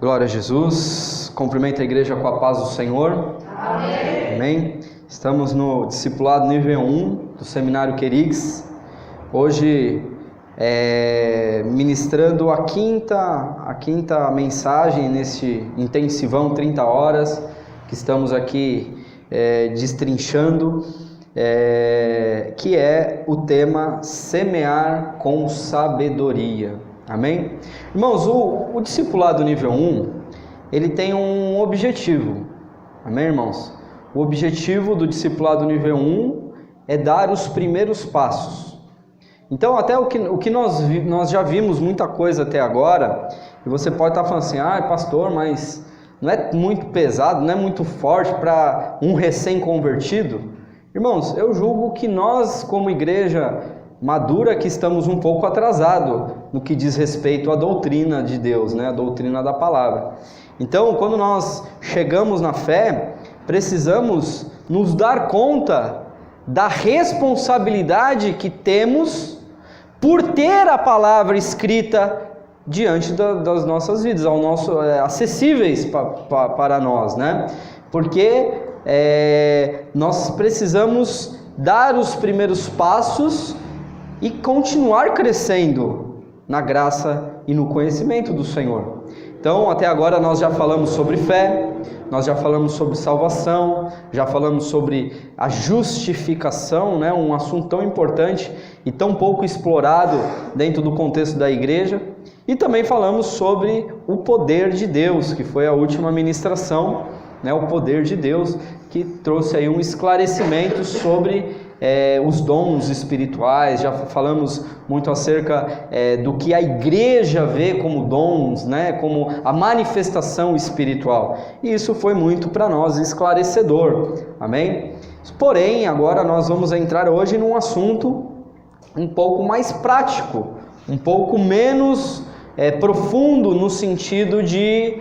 Glória a Jesus. Cumprimento a igreja com a paz do Senhor. Amém. Amém. Estamos no discipulado nível 1 do Seminário Querig's. Hoje, ministrando a quinta mensagem nesse intensivão 30 horas que estamos aqui destrinchando, que é o tema Semear com Sabedoria. Amém? Irmãos, o discipulado nível 1, ele tem um objetivo. Amém, irmãos? O objetivo do discipulado nível 1 é dar os primeiros passos. Então, até o que nós já vimos muita coisa até agora, e você pode estar falando assim, pastor, mas não é muito pesado, não é muito forte para um recém-convertido? Irmãos, eu julgo que nós, como igreja madura, que estamos um pouco atrasados no que diz respeito à doutrina de Deus, né? A doutrina da palavra. Então, quando nós chegamos na fé, precisamos nos dar conta da responsabilidade que temos por ter a palavra escrita diante das nossas vidas, acessíveis para nós, né? Porque nós precisamos dar os primeiros passos e continuar crescendo na graça e no conhecimento do Senhor. Então, até agora nós já falamos sobre fé, nós já falamos sobre salvação, já falamos sobre a justificação, né? Um assunto tão importante e tão pouco explorado dentro do contexto da igreja. E também falamos sobre o poder de Deus, que foi a última ministração, né? O poder de Deus, que trouxe aí um esclarecimento sobre os dons espirituais. Já falamos muito acerca do que a igreja vê como dons, né? Como a manifestação espiritual. E isso foi muito para nós esclarecedor. Amém? Porém, agora nós vamos entrar hoje num assunto um pouco mais prático, um pouco menos profundo no sentido de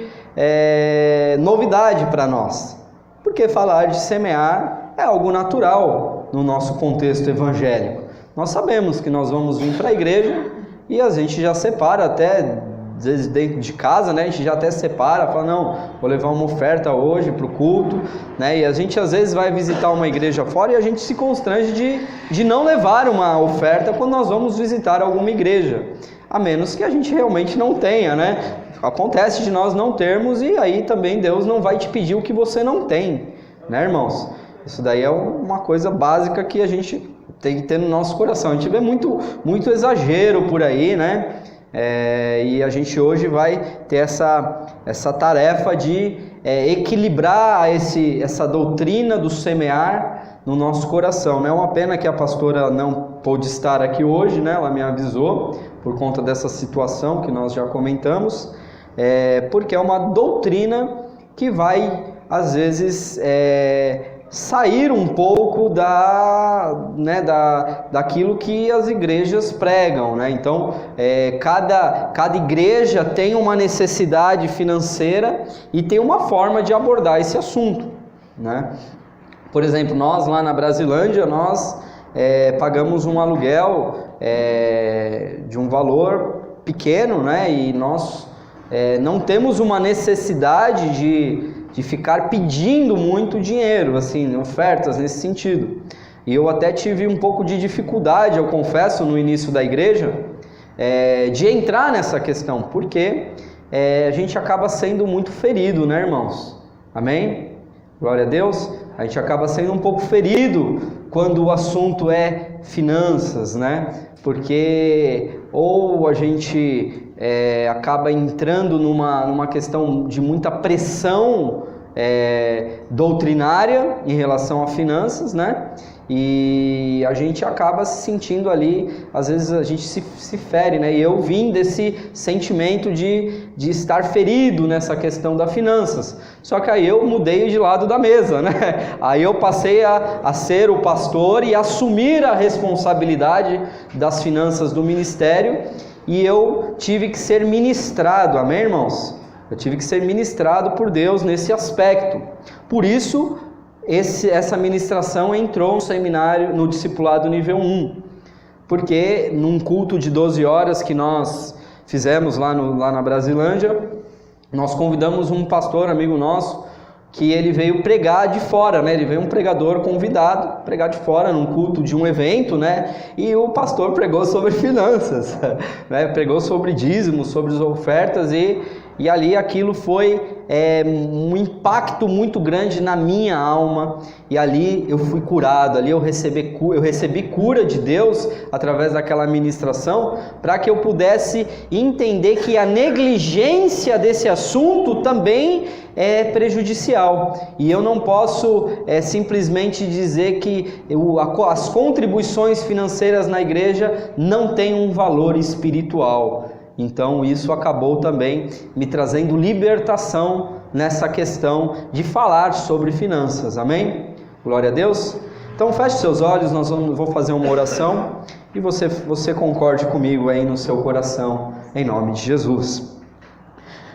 novidade para nós. Porque falar de semear é algo natural no nosso contexto evangélico. Nós sabemos que nós vamos vir para a igreja e a gente já separa até, às vezes dentro de casa, né? A gente já até separa, fala, não, vou levar uma oferta hoje para o culto, né? E a gente às vezes vai visitar uma igreja fora e a gente se constrange de não levar uma oferta quando nós vamos visitar alguma igreja, a menos que a gente realmente não tenha, né? Acontece de nós não termos e aí também Deus não vai te pedir o que você não tem, né, irmãos? Isso daí é uma coisa básica que a gente tem que ter no nosso coração. A gente vê muito exagero por aí, né? E a gente hoje vai ter essa tarefa de equilibrar essa doutrina do semear no nosso coração, né? É uma pena que a pastora não pôde estar aqui hoje, né? Ela me avisou por conta dessa situação que nós já comentamos, porque é uma doutrina que vai, às vezes, sair um pouco daquilo que as igrejas pregam, né? Então, cada igreja tem uma necessidade financeira e tem uma forma de abordar esse assunto, né? Por exemplo, nós lá na Brasilândia, nós pagamos um aluguel de um valor pequeno, né? E nós não temos uma necessidade de ficar pedindo muito dinheiro, assim, ofertas nesse sentido. E eu até tive um pouco de dificuldade, eu confesso, no início da igreja, de entrar nessa questão, porque a gente acaba sendo muito ferido, né, irmãos? Amém? Glória a Deus. A gente acaba sendo um pouco ferido quando o assunto é finanças, né? Porque ou a gente acaba entrando numa questão de muita pressão doutrinária em relação a finanças, né? E a gente acaba se sentindo ali, às vezes a gente se fere, né? E eu vim desse sentimento de estar ferido nessa questão das finanças. Só que aí eu mudei de lado da mesa, né? Aí eu passei a ser o pastor e assumir a responsabilidade das finanças do ministério. E eu tive que ser ministrado, amém, irmãos? Eu tive que ser ministrado por Deus nesse aspecto. Por isso, essa ministração entrou no seminário, no discipulado nível 1. Porque num culto de 12 horas que nós fizemos lá na Brasilândia, nós convidamos um pastor, amigo nosso, que ele veio pregar de fora, né? Ele veio um pregador convidado, pregar de fora, num culto de um evento, né? E o pastor pregou sobre finanças, né? Pregou sobre dízimos, sobre as ofertas, e ali aquilo foi um impacto muito grande na minha alma, e ali eu fui curado, ali eu recebi cura de Deus através daquela ministração, para que eu pudesse entender que a negligência desse assunto também é prejudicial, e eu não posso simplesmente dizer que as contribuições financeiras na igreja não têm um valor espiritual. Então isso acabou também me trazendo libertação nessa questão de falar sobre finanças, amém? Glória a Deus. Então feche seus olhos, vou fazer uma oração, e você concorde comigo aí no seu coração, em nome de Jesus.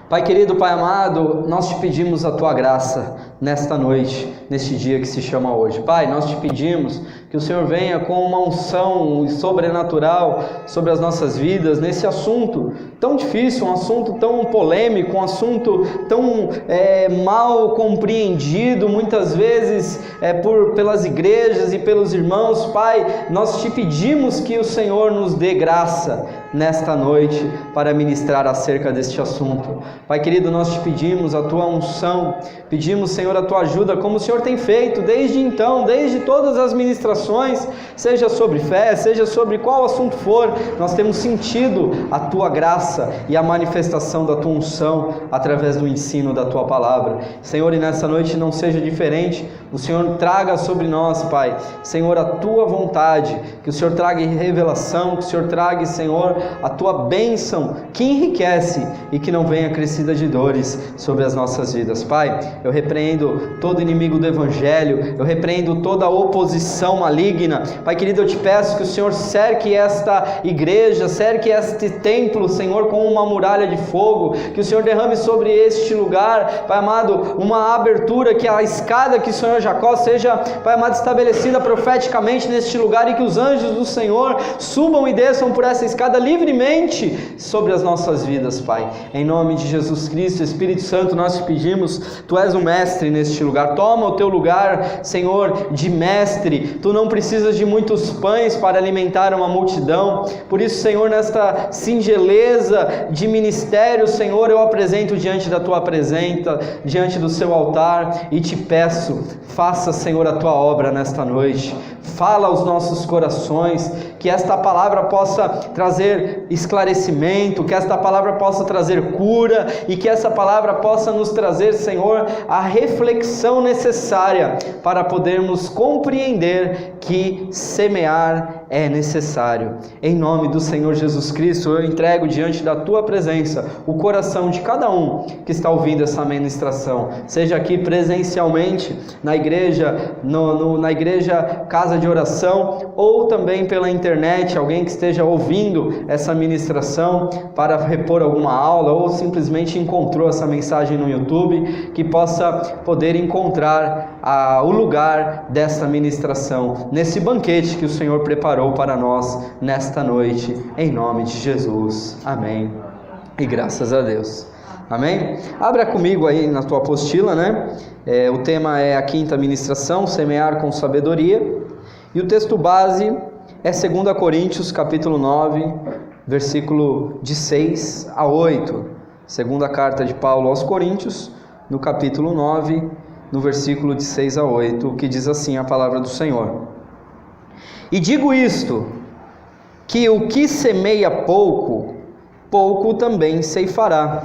Pai querido, Pai amado, nós te pedimos a Tua graça nesta noite, neste dia que se chama hoje. Pai, nós te pedimos que o Senhor venha com uma unção sobrenatural sobre as nossas vidas, nesse assunto tão difícil, um assunto tão polêmico, um assunto tão mal compreendido, muitas vezes pelas igrejas e pelos irmãos. Pai, nós te pedimos que o Senhor nos dê graça nesta noite para ministrar acerca deste assunto. Pai querido, nós te pedimos a Tua unção, pedimos, Senhor, a Tua ajuda, como o Senhor tem feito desde então, desde todas as ministrações, seja sobre fé, seja sobre qual assunto for, nós temos sentido a Tua graça e a manifestação da Tua unção através do ensino da Tua palavra. Senhor, e nessa noite não seja diferente, o Senhor traga sobre nós, Pai, Senhor, a Tua vontade, que o Senhor traga revelação, que o Senhor traga, Senhor, a Tua bênção que enriquece e que não venha acrescida de dores sobre as nossas vidas. Pai, eu repreendo todo inimigo do Evangelho, eu repreendo toda oposição maligna. Pai querido, eu te peço que o Senhor cerque esta igreja, cerque este templo, Senhor, com uma muralha de fogo, que o Senhor derrame sobre este lugar, Pai amado, uma abertura, que a escada que o Senhor Jacó seja, Pai amado, estabelecida profeticamente neste lugar, e que os anjos do Senhor subam e desçam por essa escada livremente sobre as nossas vidas, Pai. Em nome de Jesus Cristo, Espírito Santo, nós te pedimos, Tu és o mestre neste lugar, toma o Teu lugar, Senhor, de mestre. Tu não precisas de muitos pães para alimentar uma multidão, por isso, Senhor, nesta singeleza de ministério, Senhor, eu apresento diante da Tua presença, diante do Seu altar, e te peço, faça, Senhor, a Tua obra nesta noite, fala aos nossos corações, que esta palavra possa trazer esclarecimento, que esta palavra possa trazer cura, e que essa palavra possa nos trazer, Senhor, a reflexão necessária para podermos compreender que semear é necessário. Em nome do Senhor Jesus Cristo, eu entrego diante da Tua presença o coração de cada um que está ouvindo essa ministração, seja aqui presencialmente na igreja, na igreja Casa de Oração, ou também pela internet, alguém que esteja ouvindo essa ministração para repor alguma aula, ou simplesmente encontrou essa mensagem no YouTube, que possa poder encontrar o lugar dessa ministração, nesse banquete que o Senhor preparou para nós nesta noite, em nome de Jesus. Amém. E graças a Deus. Amém? Abra comigo aí na tua apostila, né? O tema é a quinta ministração, semear com sabedoria. E o texto base é 2 Coríntios, capítulo 9, versículo de 6 a 8. Segunda carta de Paulo aos Coríntios, no capítulo 9, no versículo de 6 a 8, que diz assim a palavra do Senhor. E digo isto, que o que semeia pouco, pouco também ceifará.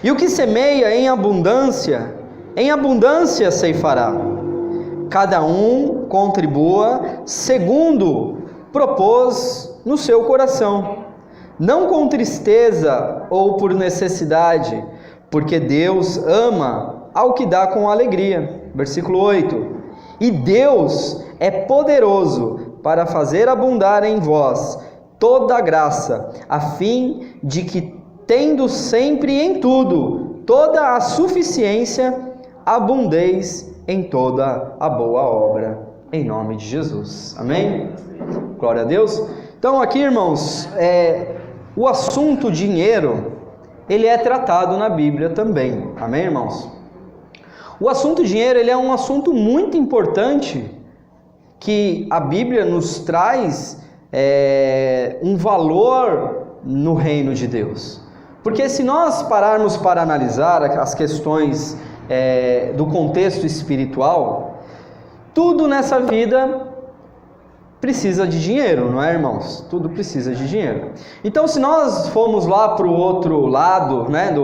E o que semeia em abundância ceifará. Cada um contribua segundo propôs no seu coração, não com tristeza ou por necessidade, porque Deus ama ao que dá com alegria. Versículo 8. E Deus é poderoso para fazer abundar em vós toda a graça, a fim de que, tendo sempre em tudo toda a suficiência, abundeis em toda a boa obra, em nome de Jesus. Amém? Glória a Deus. Então aqui, irmãos, o assunto dinheiro ele é tratado na Bíblia também. Amém, irmãos? O assunto dinheiro, ele é um assunto muito importante, que a Bíblia nos traz um valor no reino de Deus. Porque se nós pararmos para analisar as questões do contexto espiritual, tudo nessa vida precisa de dinheiro, não é, irmãos? Tudo precisa de dinheiro. Então, se nós formos lá para o outro lado, né,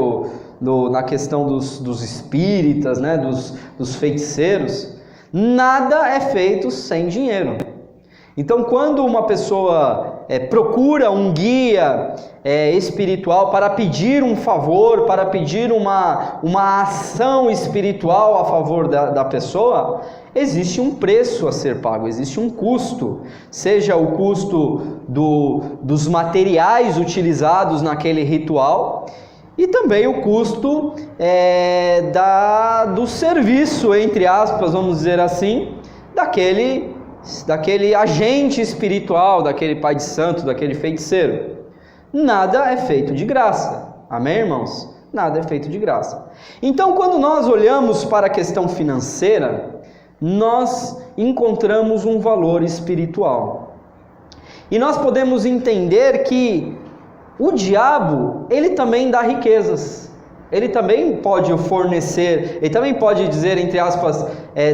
na questão dos espíritas, né, dos feiticeiros, nada é feito sem dinheiro. Então, quando uma pessoa procura um guia espiritual para pedir um favor, para pedir uma ação espiritual a favor da pessoa, existe um preço a ser pago, existe um custo, seja o custo dos materiais utilizados naquele ritual, e também o custo do serviço, entre aspas, vamos dizer assim, daquele agente espiritual, daquele pai de santo, daquele feiticeiro. Nada é feito de graça. Amém, irmãos? Nada é feito de graça. Então, quando nós olhamos para a questão financeira, nós encontramos um valor espiritual. E nós podemos entender que o diabo, ele também dá riquezas. Ele também pode fornecer, ele também pode dizer, entre aspas,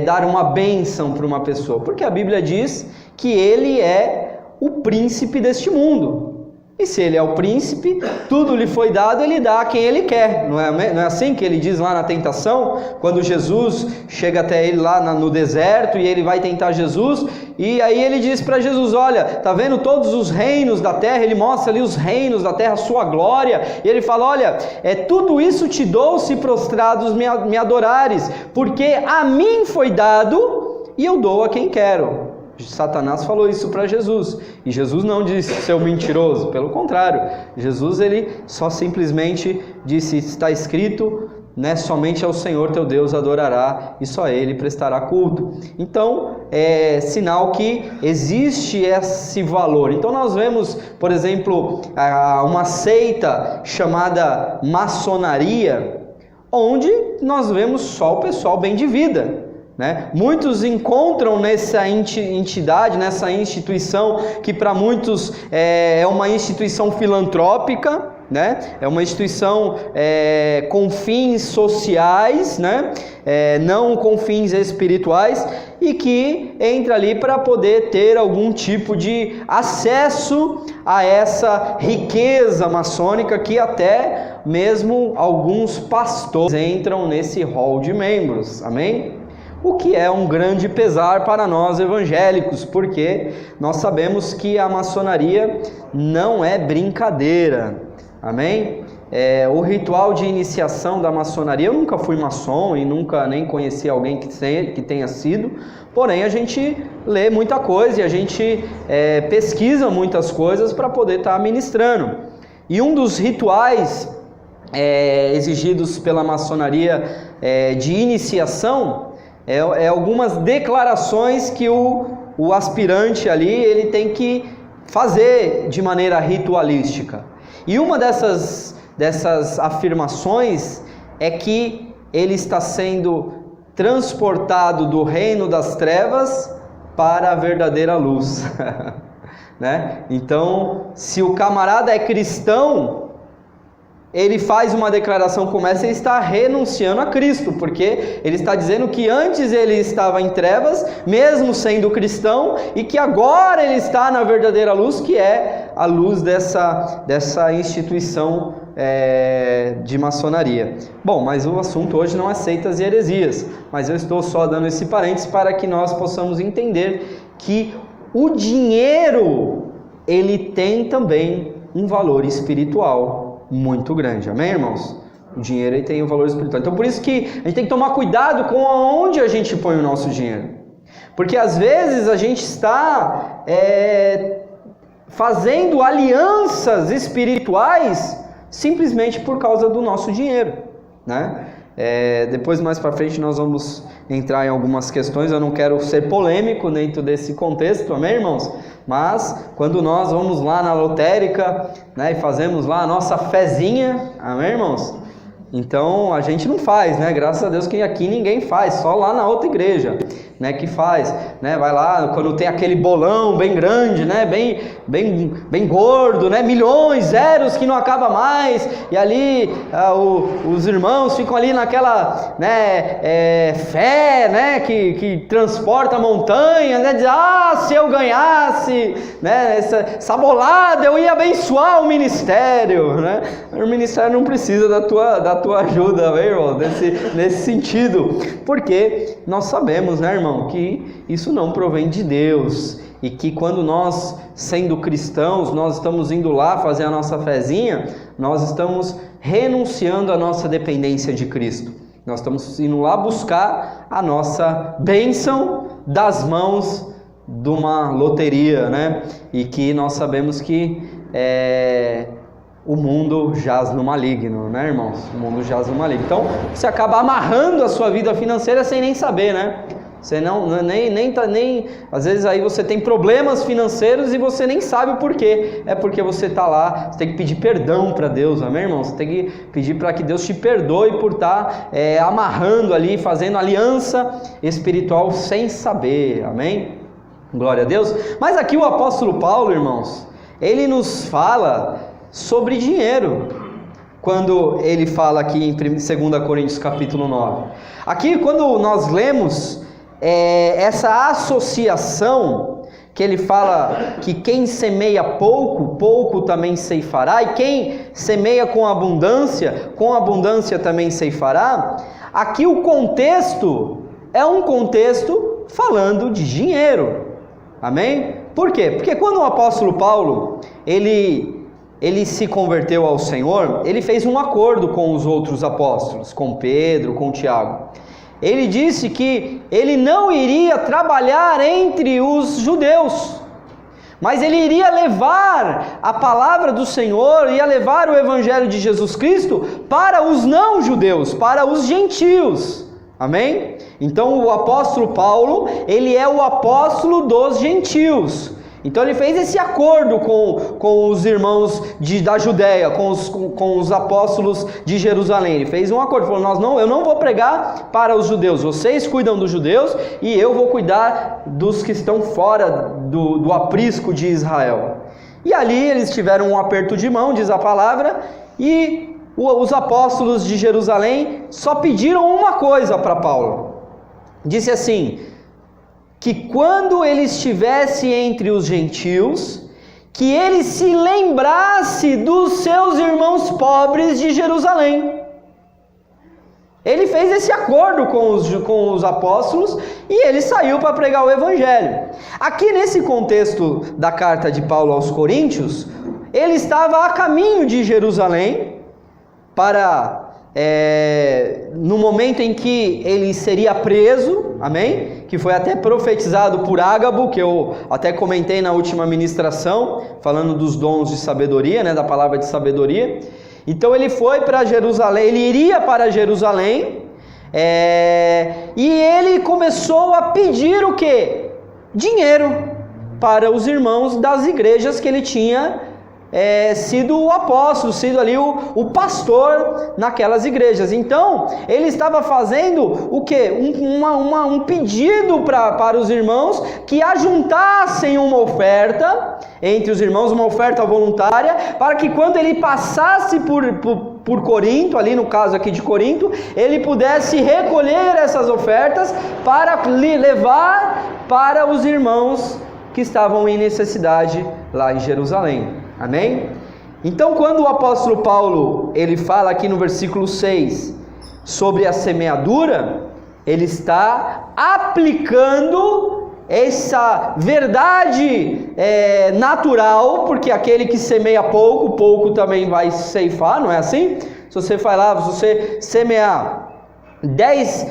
dar uma bênção para uma pessoa. Porque a Bíblia diz que ele é o príncipe deste mundo. E se ele é o príncipe, tudo lhe foi dado, ele dá a quem ele quer. Não é assim que ele diz lá na tentação? Quando Jesus chega até ele lá no deserto e ele vai tentar Jesus, e aí ele diz para Jesus, olha, tá vendo todos os reinos da terra? Ele mostra ali os reinos da terra, a sua glória, e ele fala, olha, tudo isso te dou se prostrados me adorares, porque a mim foi dado e eu dou a quem quero. Satanás falou isso para Jesus, e Jesus não disse, seu mentiroso, pelo contrário, Jesus ele só simplesmente disse, está escrito, né, somente ao Senhor teu Deus adorará, e só a Ele prestará culto. Então, é sinal que existe esse valor. Então nós vemos, por exemplo, uma seita chamada maçonaria, onde nós vemos só o pessoal bem de vida. Né? Muitos encontram nessa entidade, nessa instituição, que para muitos é uma instituição filantrópica, né? É uma instituição com fins sociais, né? Não com fins espirituais, e que entra ali para poder ter algum tipo de acesso a essa riqueza maçônica, que até mesmo alguns pastores entram nesse hall de membros, amém? O que é um grande pesar para nós evangélicos, porque nós sabemos que a maçonaria não é brincadeira, amém? O ritual de iniciação da maçonaria, eu nunca fui maçom e nunca nem conheci alguém que tenha sido, porém a gente lê muita coisa e a gente pesquisa muitas coisas para poder estar ministrando. E um dos rituais exigidos pela maçonaria de iniciação algumas declarações que o aspirante ali ele tem que fazer de maneira ritualística. E uma dessas afirmações é que ele está sendo transportado do reino das trevas para a verdadeira luz. Né? Então, se o camarada é cristão, ele faz uma declaração como essa, ele está renunciando a Cristo, porque ele está dizendo que antes ele estava em trevas, mesmo sendo cristão, e que agora ele está na verdadeira luz, que é a luz dessa instituição de maçonaria. Bom, mas o assunto hoje não é seitas e heresias, mas eu estou só dando esse parênteses para que nós possamos entender que o dinheiro, ele tem também um valor espiritual muito grande, amém, irmãos? O dinheiro ele tem um valor espiritual. Então por isso que a gente tem que tomar cuidado com onde a gente põe o nosso dinheiro, porque às vezes a gente está fazendo alianças espirituais simplesmente por causa do nosso dinheiro, né? Depois mais para frente nós vamos entrar em algumas questões, eu não quero ser polêmico dentro desse contexto, amém, irmãos? Mas quando nós vamos lá na lotérica, né, e fazemos lá a nossa fezinha, amém, irmãos? Então a gente não faz, né? Graças a Deus que aqui ninguém faz, só lá na outra igreja, né, que faz, né? Vai lá quando tem aquele bolão bem grande, né? Bem gordo, né? Milhões, zeros que não acaba mais, e ali os irmãos ficam ali naquela, né? Fé, né? Que transporta montanhas, né? Diz, se eu ganhasse, né? Essa bolada eu ia abençoar o ministério, né? O ministério não precisa da tua ajuda, meu irmão, nesse sentido, porque nós sabemos, né, irmão, que isso não provém de Deus, e que quando nós, sendo cristãos, nós estamos indo lá fazer a nossa fezinha, nós estamos renunciando à nossa dependência de Cristo, nós estamos indo lá buscar a nossa bênção das mãos de uma loteria, né, e que nós sabemos que o mundo jaz no maligno, né, irmãos? O mundo jaz no maligno. Então, você acaba amarrando a sua vida financeira sem nem saber, né? Você às vezes aí você tem problemas financeiros e você nem sabe o porquê. É porque você está lá, você tem que pedir perdão para Deus, amém, irmão? Você tem que pedir para que Deus te perdoe por estar amarrando ali, fazendo aliança espiritual sem saber, amém? Glória a Deus. Mas aqui o apóstolo Paulo, irmãos, ele nos fala sobre dinheiro, quando ele fala aqui em 2 Coríntios capítulo 9. Aqui quando nós lemos essa associação, que ele fala que quem semeia pouco, pouco também ceifará, e quem semeia com abundância também ceifará. Aqui o contexto é um contexto falando de dinheiro, amém? Por quê? Porque quando o apóstolo Paulo, ele se converteu ao Senhor, ele fez um acordo com os outros apóstolos, com Pedro, com Tiago. Ele disse que ele não iria trabalhar entre os judeus, mas ele iria levar a palavra do Senhor, ia levar o evangelho de Jesus Cristo para os não judeus, para os gentios, amém? Então o apóstolo Paulo, ele é o apóstolo dos gentios. Então ele fez esse acordo com os irmãos da Judéia, com os apóstolos de Jerusalém. Ele fez um acordo, falou, eu não vou pregar para os judeus, vocês cuidam dos judeus e eu vou cuidar dos que estão fora do aprisco de Israel. E ali eles tiveram um aperto de mão, diz a palavra, e os apóstolos de Jerusalém só pediram uma coisa para Paulo. Disse assim, que quando ele estivesse entre os gentios, que ele se lembrasse dos seus irmãos pobres de Jerusalém. Ele fez esse acordo com os apóstolos e ele saiu para pregar o evangelho. Aqui nesse contexto da carta de Paulo aos Coríntios, ele estava a caminho de Jerusalém no momento em que ele seria preso, amém? Que foi até profetizado por Ágabo, que eu até comentei na última ministração, falando dos dons de sabedoria, né, da palavra de sabedoria. Então ele foi para Jerusalém, ele iria para Jerusalém, e ele começou a pedir o quê? Dinheiro para os irmãos das igrejas que ele tinha sido o apóstolo, sido ali o pastor naquelas igrejas. Então ele estava fazendo o quê? Um pedido para os irmãos que ajuntassem uma oferta entre os irmãos, uma oferta voluntária, para que quando ele passasse por Corinto, ali no caso aqui de Corinto, ele pudesse recolher essas ofertas para levar para os irmãos que estavam em necessidade lá em Jerusalém. Amém? Então quando o apóstolo Paulo, ele fala aqui no versículo 6 sobre a semeadura, ele está aplicando essa verdade natural, porque aquele que semeia pouco, pouco também vai ceifar, não é assim? Se você semear 10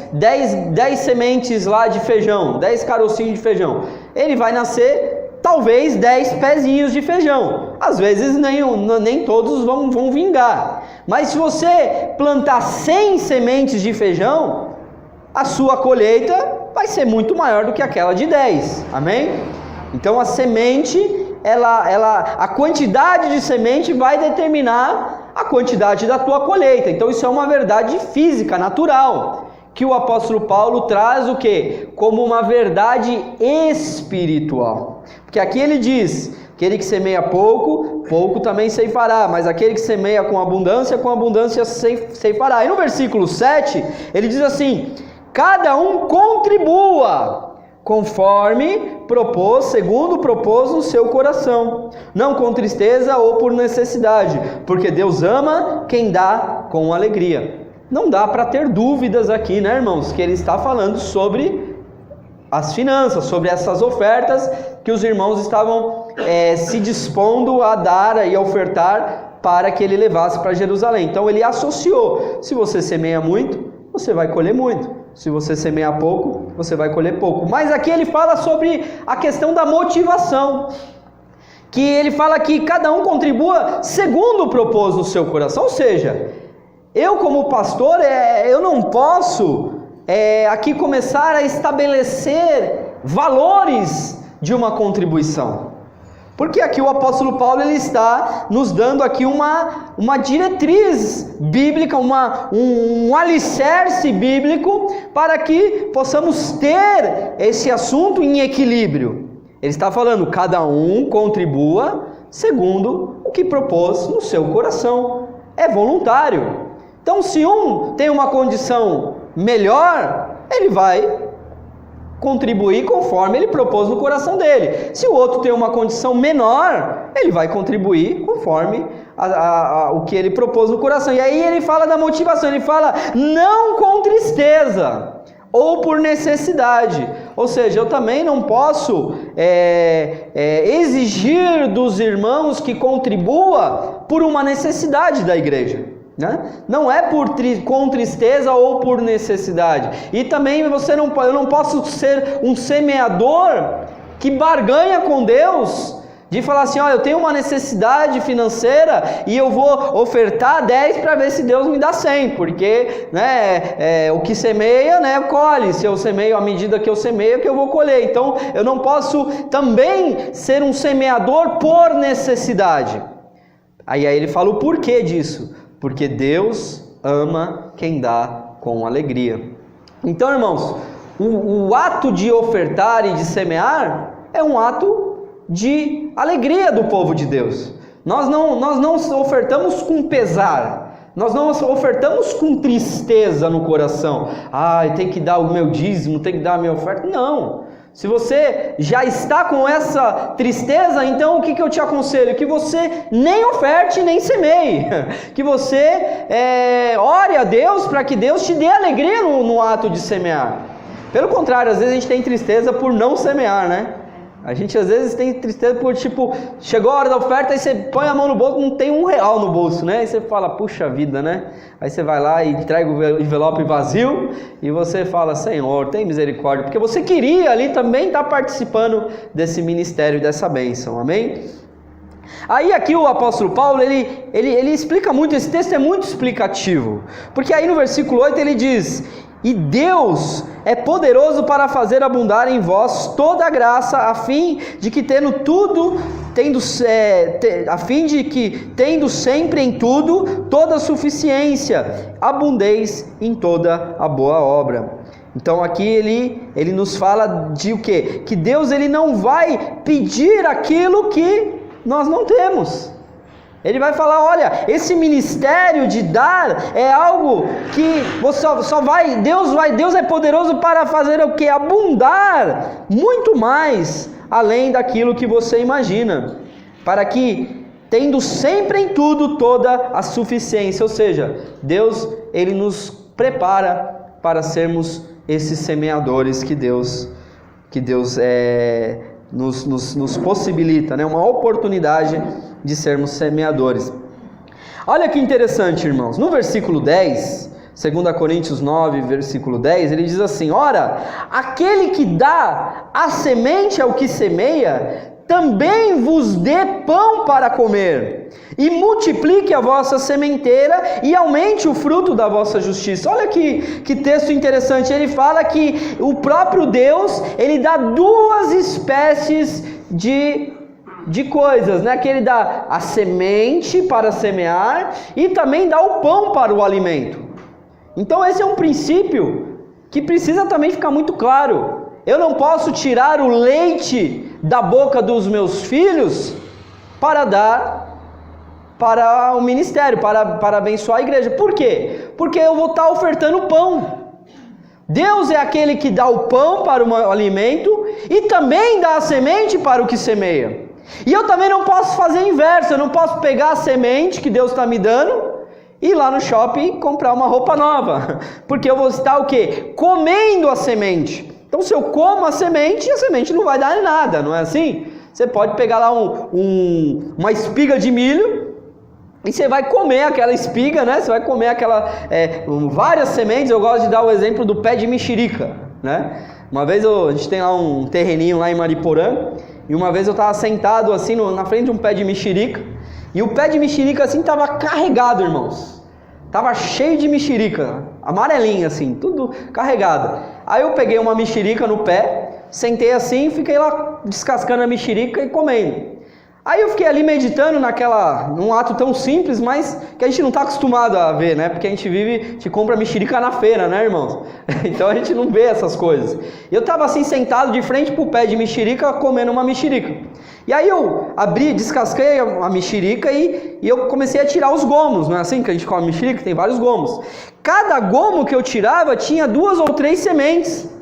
sementes lá de feijão, 10 carocinhos de feijão, ele vai nascer talvez 10 pezinhos de feijão. Às vezes nem todos vão vingar. Mas se você plantar 100 sementes de feijão, a sua colheita vai ser muito maior do que aquela de 10. Amém? Então a semente, a quantidade de semente vai determinar a quantidade da tua colheita. Então isso é uma verdade física, natural, que o apóstolo Paulo traz o quê? Como uma verdade espiritual. Porque aqui ele diz: aquele que semeia pouco, pouco também ceifará, mas aquele que semeia com abundância ceifará. E no versículo 7, ele diz assim: cada um contribua conforme propôs, segundo propôs no seu coração, não com tristeza ou por necessidade, porque Deus ama quem dá com alegria. Não dá para ter dúvidas aqui, né, irmãos, que ele está falando sobre as finanças, sobre essas ofertas que os irmãos estavam se dispondo a dar e a ofertar para que ele levasse para Jerusalém. Então ele associou: se você semeia muito, você vai colher muito. Se você semeia pouco, você vai colher pouco. Mas aqui ele fala sobre a questão da motivação, que ele fala que cada um contribua segundo propôs no seu coração. Ou seja, eu como pastor, eu não posso aqui começar a estabelecer valores de uma contribuição. Porque aqui o apóstolo Paulo ele está nos dando aqui uma diretriz bíblica, um alicerce bíblico para que possamos ter esse assunto em equilíbrio. Ele está falando: cada um contribua segundo o que propôs no seu coração. É voluntário. Então, se um tem uma condição melhor, ele vai contribuir conforme ele propôs no coração dele. Se o outro tem uma condição menor, ele vai contribuir conforme o que ele propôs no coração. E aí ele fala da motivação, ele fala: não com tristeza ou por necessidade. Ou seja, eu também não posso exigir dos irmãos que contribua por uma necessidade da igreja. Não é com tristeza ou por necessidade. E também eu não posso ser um semeador que barganha com Deus, de falar assim: eu tenho uma necessidade financeira e eu vou ofertar 10 para ver se Deus me dá 100, porque o que semeia, colhe. Se eu semeio à medida que eu semeio, que eu vou colher. Então eu não posso também ser um semeador por necessidade. Aí ele fala o porquê disso: porque Deus ama quem dá com alegria. Então, irmãos, o ato de ofertar e de semear é um ato de alegria do povo de Deus. Nós não ofertamos com pesar, nós não ofertamos com tristeza no coração. Tem que dar o meu dízimo, tem que dar a minha oferta. Não. Se você já está com essa tristeza, então o que eu te aconselho? Que você nem oferte, nem semeie. Que você ore a Deus para que Deus te dê alegria no ato de semear. Pelo contrário, às vezes a gente tem tristeza por não semear, né? A gente às vezes tem tristeza por, chegou a hora da oferta, aí você põe a mão no bolso, não tem R$1 no bolso, né? Aí você fala: puxa vida, né? Aí você vai lá e entrega o envelope vazio e você fala: Senhor, tem misericórdia, porque você queria ali também estar participando desse ministério, dessa bênção, amém? Aí aqui o apóstolo Paulo, ele explica muito, esse texto é muito explicativo, porque aí no versículo 8 ele diz: e Deus é poderoso para fazer abundar em vós toda a graça, a fim de que tendo sempre em tudo toda a suficiência, abundeis em toda a boa obra. Então aqui ele nos fala de o quê? Que Deus ele não vai pedir aquilo que nós não temos. Ele vai falar: olha, esse ministério de dar é algo que você só vai, Deus é poderoso para fazer o que? Abundar muito mais além daquilo que você imagina, para que tendo sempre em tudo toda a suficiência. Ou seja, Deus ele nos prepara para sermos esses semeadores que Deus nos possibilita, uma oportunidade de sermos semeadores. Olha que interessante, irmãos, no versículo 10, 2 Coríntios 9, versículo 10, ele diz assim: ora, aquele que dá a semente ao que semeia, também vos dê pão para comer, e multiplique a vossa sementeira, e aumente o fruto da vossa justiça. Olha que texto interessante. Ele fala que o próprio Deus, ele dá duas espécies de de coisas, né? Que ele dá a semente para semear e também dá o pão para o alimento. Então esse é um princípio que precisa também ficar muito claro. Eu não posso tirar o leite da boca dos meus filhos para dar para o ministério, para abençoar a igreja. Por quê? Porque eu vou estar ofertando pão. Deus é aquele que dá o pão para o alimento e também dá a semente para o que semeia. E eu também não posso fazer o inverso, eu não posso pegar a semente que Deus está me dando e ir lá no shopping comprar uma roupa nova, porque eu vou estar o quê? Comendo a semente. Então se eu como a semente não vai dar em nada, não é assim? Você pode pegar lá uma espiga de milho e você vai comer aquela espiga, né? Você vai comer várias sementes. Eu gosto de dar o exemplo do pé de mexerica, né? Uma vez a gente tem lá um terreninho lá em Mariporã, e uma vez eu estava sentado assim na frente de um pé de mexerica, e o pé de mexerica assim estava carregado, irmãos. Estava cheio de mexerica, amarelinha assim, tudo carregado. Aí eu peguei uma mexerica no pé, sentei assim, fiquei lá descascando a mexerica e comendo. Aí eu fiquei ali meditando num ato tão simples, mas que a gente não está acostumado a ver, né? Porque a gente compra mexerica na feira, né, irmãos? Então a gente não vê essas coisas. E eu estava assim sentado de frente para o pé de mexerica, comendo uma mexerica. E aí eu descasquei a mexerica e eu comecei a tirar os gomos, não é assim que a gente come mexerica? Tem vários gomos. Cada gomo que eu tirava tinha 2 ou 3 sementes,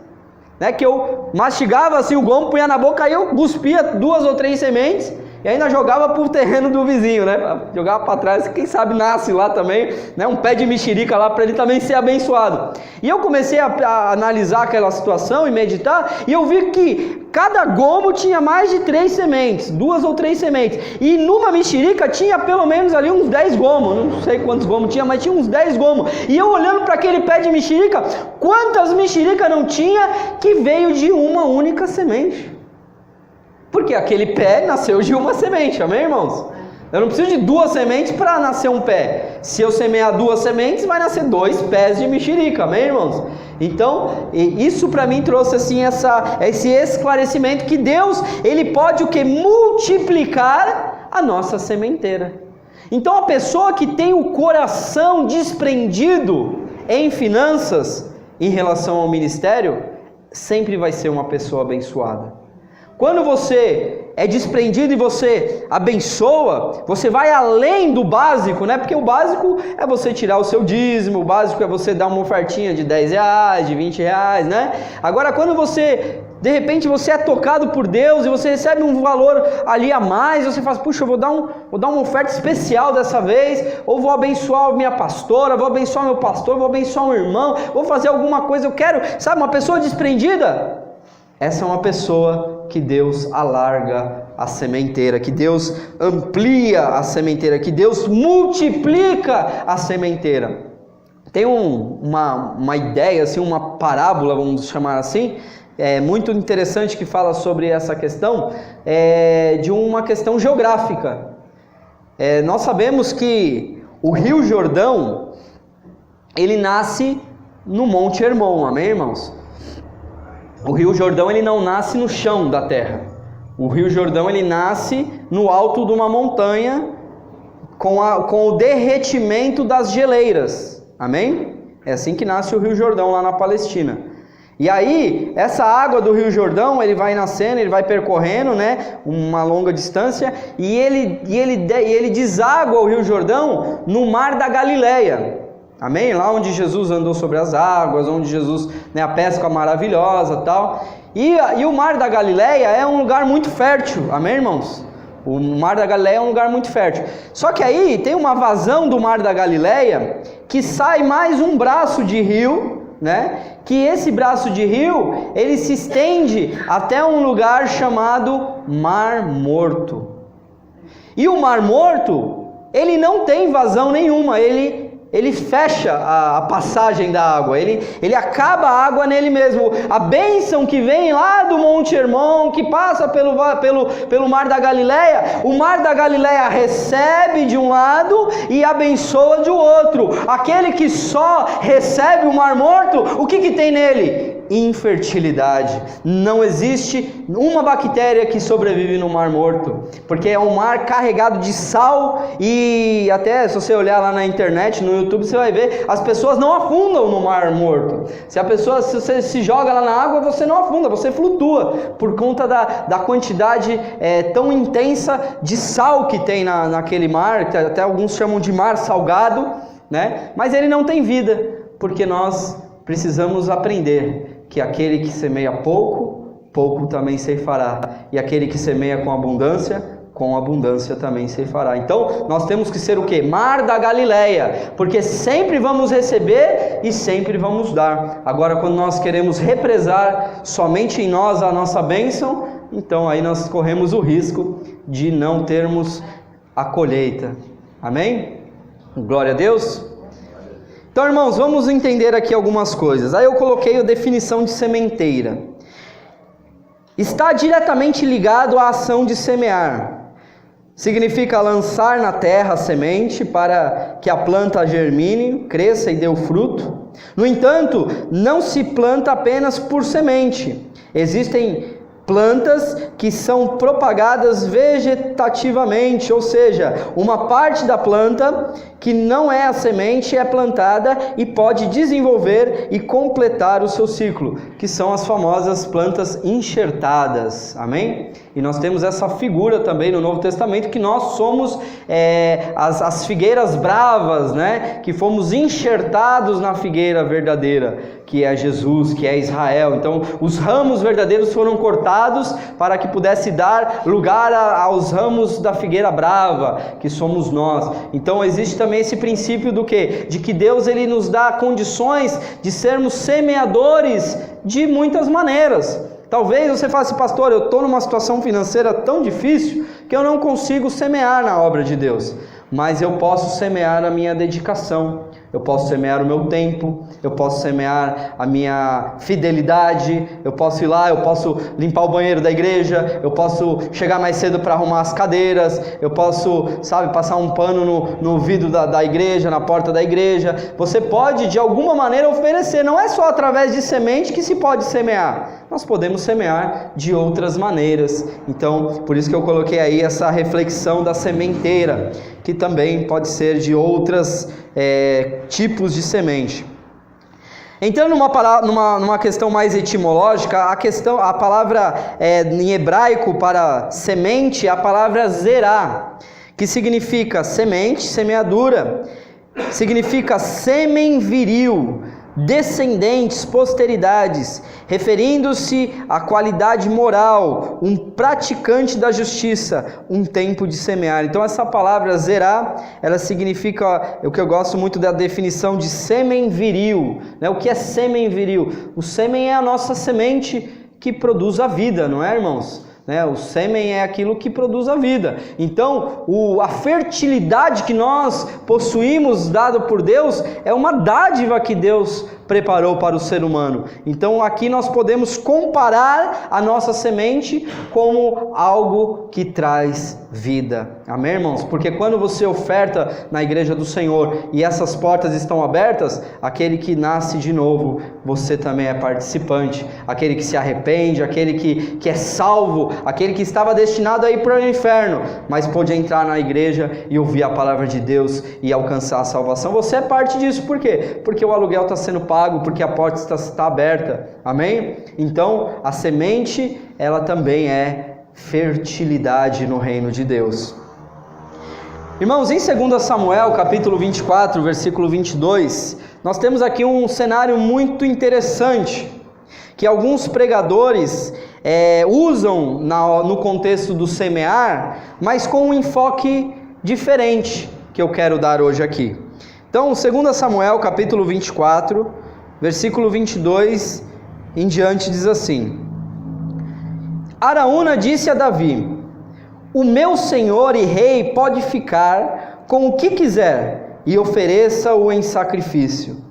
né? Que eu mastigava assim o gomo, punha na boca, aí eu cuspia 2 ou 3 sementes, e ainda jogava pro terreno do vizinho, né? Jogava para trás, quem sabe nasce lá também, né? Um pé de mexerica lá para ele também ser abençoado. E eu comecei a analisar aquela situação e meditar, e eu vi que cada gomo tinha mais de 3 sementes, 2 ou 3 sementes. E numa mexerica tinha pelo menos ali uns 10 gomos, não sei quantos gomos tinha, mas tinha uns 10 gomos. E eu olhando para aquele pé de mexerica, quantas mexericas não tinha que veio de uma única semente? Porque aquele pé nasceu de uma semente, amém, irmãos? Eu não preciso de 2 sementes para nascer um pé. Se eu semear 2 sementes, vai nascer 2 pés de mexerica, amém, irmãos? Então, isso para mim trouxe assim esse esclarecimento que Deus, Ele pode o que? Multiplicar a nossa sementeira. Então a pessoa que tem o coração desprendido em finanças em relação ao ministério, sempre vai ser uma pessoa abençoada. Quando você é desprendido e você abençoa, você vai além do básico, né? Porque o básico é você tirar o seu dízimo, o básico é você dar uma ofertinha de R$10, de R$20, né? Agora, quando de repente você é tocado por Deus e você recebe um valor ali a mais, você fala, puxa, eu vou dar uma oferta especial dessa vez, ou vou abençoar minha pastora, vou abençoar meu pastor, vou abençoar um irmão, vou fazer alguma coisa, eu quero, sabe, uma pessoa desprendida. Essa é uma pessoa que Deus alarga a sementeira, que Deus amplia a sementeira, que Deus multiplica a sementeira. Tem uma ideia, assim, uma parábola, vamos chamar assim, muito interessante que fala sobre essa questão, de uma questão geográfica. Nós sabemos que o Rio Jordão, ele nasce no Monte Hermon, amém, irmãos? O Rio Jordão, ele não nasce no chão da terra. O Rio Jordão, ele nasce no alto de uma montanha com o derretimento das geleiras. Amém? É assim que nasce o Rio Jordão lá na Palestina. E aí, essa água do Rio Jordão, ele vai nascendo, ele vai percorrendo, né, uma longa distância, e ele deságua o Rio Jordão no Mar da Galileia. Amém? Lá onde Jesus andou sobre as águas, onde Jesus, né, a pesca maravilhosa e tal. E o Mar da Galileia é um lugar muito fértil, amém, irmãos? O Mar da Galileia é um lugar muito fértil. Só que aí tem uma vazão do Mar da Galileia que sai mais um braço de rio, né? Que esse braço de rio, ele se estende até um lugar chamado Mar Morto. E o Mar Morto, ele não tem vazão nenhuma, ele fecha a passagem da água, ele acaba a água nele mesmo. A bênção que vem lá do Monte Hermon, que passa pelo Mar da Galileia, o Mar da Galileia recebe de um lado e abençoa de outro. Aquele que só recebe o Mar Morto, o que tem nele? infertilidade. Não existe uma bactéria que sobrevive no Mar Morto, porque é um mar carregado de sal, e até se você olhar lá na internet, no YouTube, você vai ver, as pessoas não afundam no Mar Morto. Se você se joga lá na água, você não afunda, você flutua, por conta da quantidade tão intensa de sal que tem naquele mar, que até alguns chamam de mar salgado, né? Mas ele não tem vida, porque nós precisamos aprender que aquele que semeia pouco, pouco também ceifará, e aquele que semeia com abundância também ceifará. Então nós temos que ser o quê? Mar da Galileia, porque sempre vamos receber e sempre vamos dar. Agora, quando nós queremos represar somente em nós a nossa bênção, então aí nós corremos o risco de não termos a colheita. Amém? Glória a Deus. Então, irmãos, vamos entender aqui algumas coisas. Aí eu coloquei a definição de sementeira. Está diretamente ligado à ação de semear. Significa lançar na terra a semente para que a planta germine, cresça e dê o fruto. No entanto, não se planta apenas por semente. Existem plantas que são propagadas vegetativamente, ou seja, uma parte da planta que não é a semente é plantada e pode desenvolver e completar o seu ciclo, que são as famosas plantas enxertadas, amém? E nós temos essa figura também no Novo Testamento, que nós somos as figueiras bravas, né? Que fomos enxertados na figueira verdadeira, que é Jesus, que é Israel. Então os ramos verdadeiros foram cortados para que pudesse dar lugar aos ramos da figueira brava, que somos nós. Então existe também esse princípio do quê? De que Deus ele nos dá condições de sermos semeadores de muitas maneiras. Talvez você fale assim, pastor, eu estou numa situação financeira tão difícil que eu não consigo semear na obra de Deus, mas eu posso semear a minha dedicação, eu posso semear o meu tempo, eu posso semear a minha fidelidade, eu posso ir lá, eu posso limpar o banheiro da igreja, eu posso chegar mais cedo para arrumar as cadeiras, eu posso, passar um pano no vidro da igreja, na porta da igreja. Você pode de alguma maneira oferecer, não é só através de semente que se pode semear, nós podemos semear de outras maneiras. Então, por isso que eu coloquei aí essa reflexão da sementeira, que também pode ser de outros tipos de semente. Entrando numa questão mais etimológica, a palavra em hebraico para semente é a palavra zerá, que significa semente, semeadura, significa sêmen viril, descendentes, posteridades, referindo-se à qualidade moral, um praticante da justiça, um tempo de semear. Então essa palavra zerá, ela significa, o que eu gosto muito da definição de sêmen viril, né? O que é sêmen viril? O sêmen é a nossa semente que produz a vida, não é, irmãos? O sêmen é aquilo que produz a vida. Então, a fertilidade que nós possuímos, dado por Deus, é uma dádiva que Deus preparou para o ser humano. Então, aqui nós podemos comparar a nossa semente como algo que traz vida. Amém, irmãos? Porque quando você oferta na igreja do Senhor e essas portas estão abertas, aquele que nasce de novo, você também é participante. Aquele que se arrepende, aquele que é salvo, aquele que estava destinado a ir para o inferno, mas pôde entrar na igreja e ouvir a palavra de Deus e alcançar a salvação. Você é parte disso. Por quê? Porque o aluguel está sendo pago, porque a porta está aberta. Amém? Então, a semente, ela também é fertilidade no reino de Deus. Irmãos, em 2 Samuel, capítulo 24, versículo 22, nós temos aqui um cenário muito interessante, que alguns pregadores usam no contexto do semear, mas com um enfoque diferente que eu quero dar hoje aqui. Então, 2 Samuel, capítulo 24, versículo 22 em diante, diz assim: Araúna disse a Davi: o meu senhor e rei pode ficar com o que quiser e ofereça-o em sacrifício.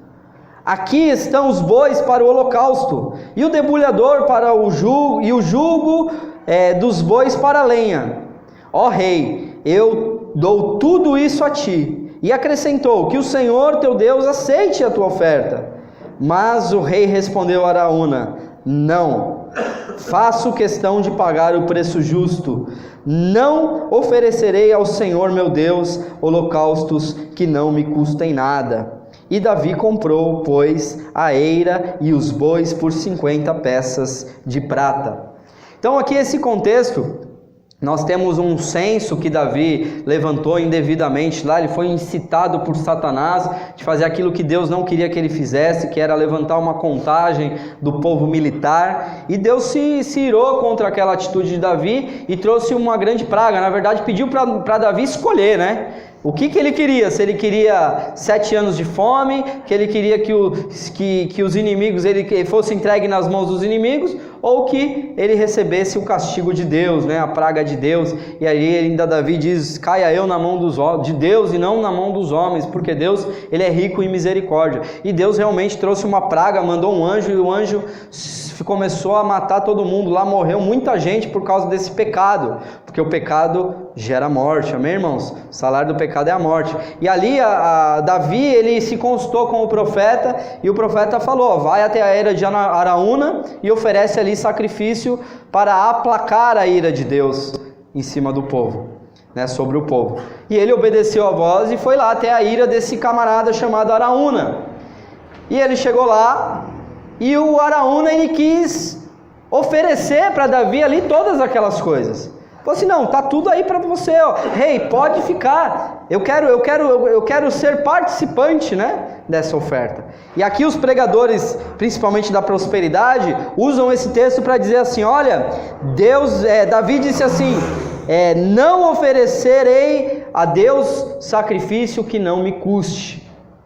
Aqui estão os bois para o holocausto e o debulhador para o jugo, e o jugo dos bois para a lenha. Ó rei, eu dou tudo isso a ti. E acrescentou: que o Senhor teu Deus aceite a tua oferta. Mas o rei respondeu a Araúna: não, faço questão de pagar o preço justo. Não oferecerei ao Senhor meu Deus holocaustos que não me custem nada. E Davi comprou, pois, a eira e os bois por 50 peças de prata. Então aqui esse contexto, nós temos um censo que Davi levantou indevidamente lá. Ele foi incitado por Satanás de fazer aquilo que Deus não queria que ele fizesse, que era levantar uma contagem do povo militar, e Deus se irou contra aquela atitude de Davi e trouxe uma grande praga. Na verdade, pediu para Davi escolher, né? O que ele queria? Se ele queria 7 anos de fome, que ele queria que os inimigos, ele fosse entregue nas mãos dos inimigos, ou que ele recebesse o castigo de Deus, né? A praga de Deus. E aí ainda Davi diz: caia eu na mão de Deus e não na mão dos homens, porque Deus, ele é rico em misericórdia. E Deus realmente trouxe uma praga, mandou um anjo, e o anjo começou a matar todo mundo. Lá morreu muita gente por causa desse pecado, porque o pecado gera morte, amém, irmãos? O salário do pecado é a morte. E ali Davi, ele se consultou com o profeta, e o profeta falou: vai até a eira de Araúna e oferece ali sacrifício para aplacar a ira de Deus em cima do povo, né, sobre o povo. E ele obedeceu a voz e foi lá até a ira desse camarada chamado Araúna. E ele chegou lá, e o Araúna, ele quis oferecer para Davi ali todas aquelas coisas. Falou assim: não, tá tudo aí para você, ó. Rei, pode ficar. Eu quero ser participante, né, dessa oferta. E aqui os pregadores, principalmente da prosperidade, usam esse texto para dizer assim: olha, Davi disse assim: não oferecerei a Deus sacrifício que não me custe.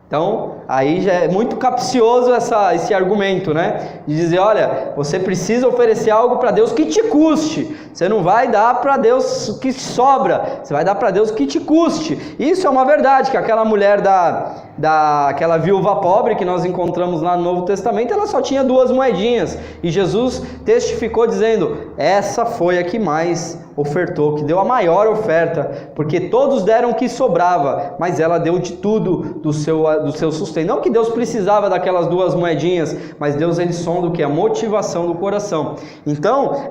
Então, aí já é muito capcioso esse argumento, né? De dizer: olha, você precisa oferecer algo para Deus que te custe. Você não vai dar para Deus o que sobra, você vai dar para Deus o que te custe. Isso é uma verdade, que aquela mulher aquela viúva pobre que nós encontramos lá no Novo Testamento, ela só tinha 2 moedinhas. E Jesus testificou dizendo: essa foi a que mais ofertou, que deu a maior oferta, porque todos deram o que sobrava, mas ela deu de tudo do seu sustento. Não que Deus precisava daquelas 2 moedinhas, mas Deus, ele sonda o que? A motivação do coração. Então,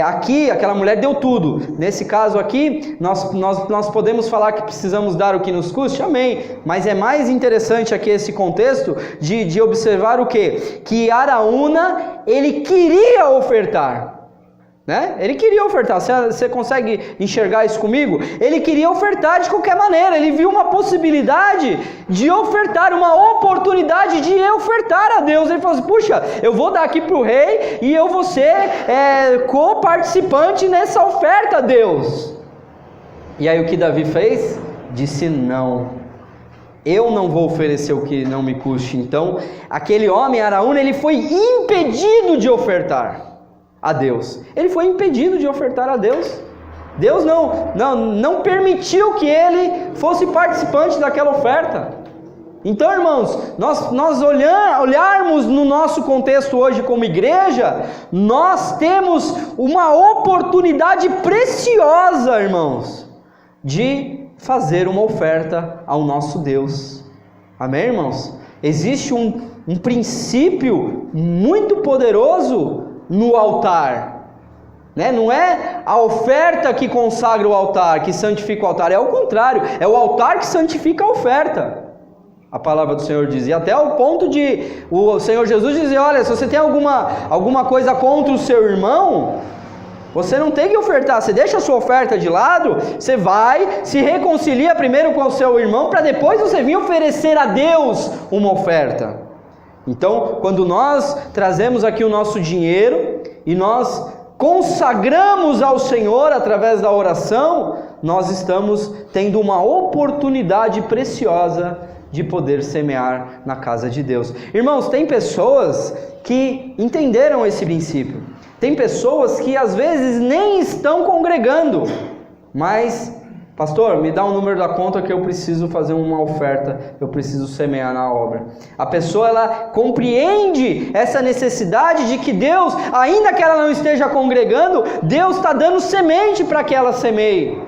aqui aquela mulher deu tudo. Nesse caso aqui, nós podemos falar que precisamos dar o que nos custe? Amém. Mas é mais interessante aqui esse contexto de observar o quê? Que Araúna, ele queria ofertar. Né? Ele queria ofertar. Você consegue enxergar isso comigo? Ele queria ofertar de qualquer maneira. Ele viu uma possibilidade de ofertar, uma oportunidade de ofertar a Deus. Ele falou assim: puxa, eu vou dar aqui para o rei e eu vou ser co-participante nessa oferta a Deus. E aí o que Davi fez? Disse: não, eu não vou oferecer o que não me custe. Então aquele homem, Araúna, ele foi impedido de ofertar a Deus. Ele foi impedido de ofertar a Deus. Deus não permitiu que ele fosse participante daquela oferta. Então, irmãos, nós olharmos no nosso contexto hoje como igreja, nós temos uma oportunidade preciosa, irmãos, de fazer uma oferta ao nosso Deus. Amém, irmãos? Existe um princípio muito poderoso no altar, né? Não é a oferta que consagra o altar, que santifica o altar, é o contrário, é o altar que santifica a oferta. A palavra do Senhor diz, e até o ponto de o Senhor Jesus dizer: olha, se você tem alguma coisa contra o seu irmão, você não tem que ofertar, você deixa a sua oferta de lado, você vai, se reconcilia primeiro com o seu irmão, para depois você vir oferecer a Deus uma oferta. Então, quando nós trazemos aqui o nosso dinheiro e nós consagramos ao Senhor através da oração, nós estamos tendo uma oportunidade preciosa de poder semear na casa de Deus. Irmãos, tem pessoas que entenderam esse princípio. Tem pessoas que às vezes nem estão congregando, mas: pastor, me dá um número da conta que eu preciso fazer uma oferta, eu preciso semear na obra. A pessoa, ela compreende essa necessidade de que Deus, ainda que ela não esteja congregando, Deus está dando semente para que ela semeie.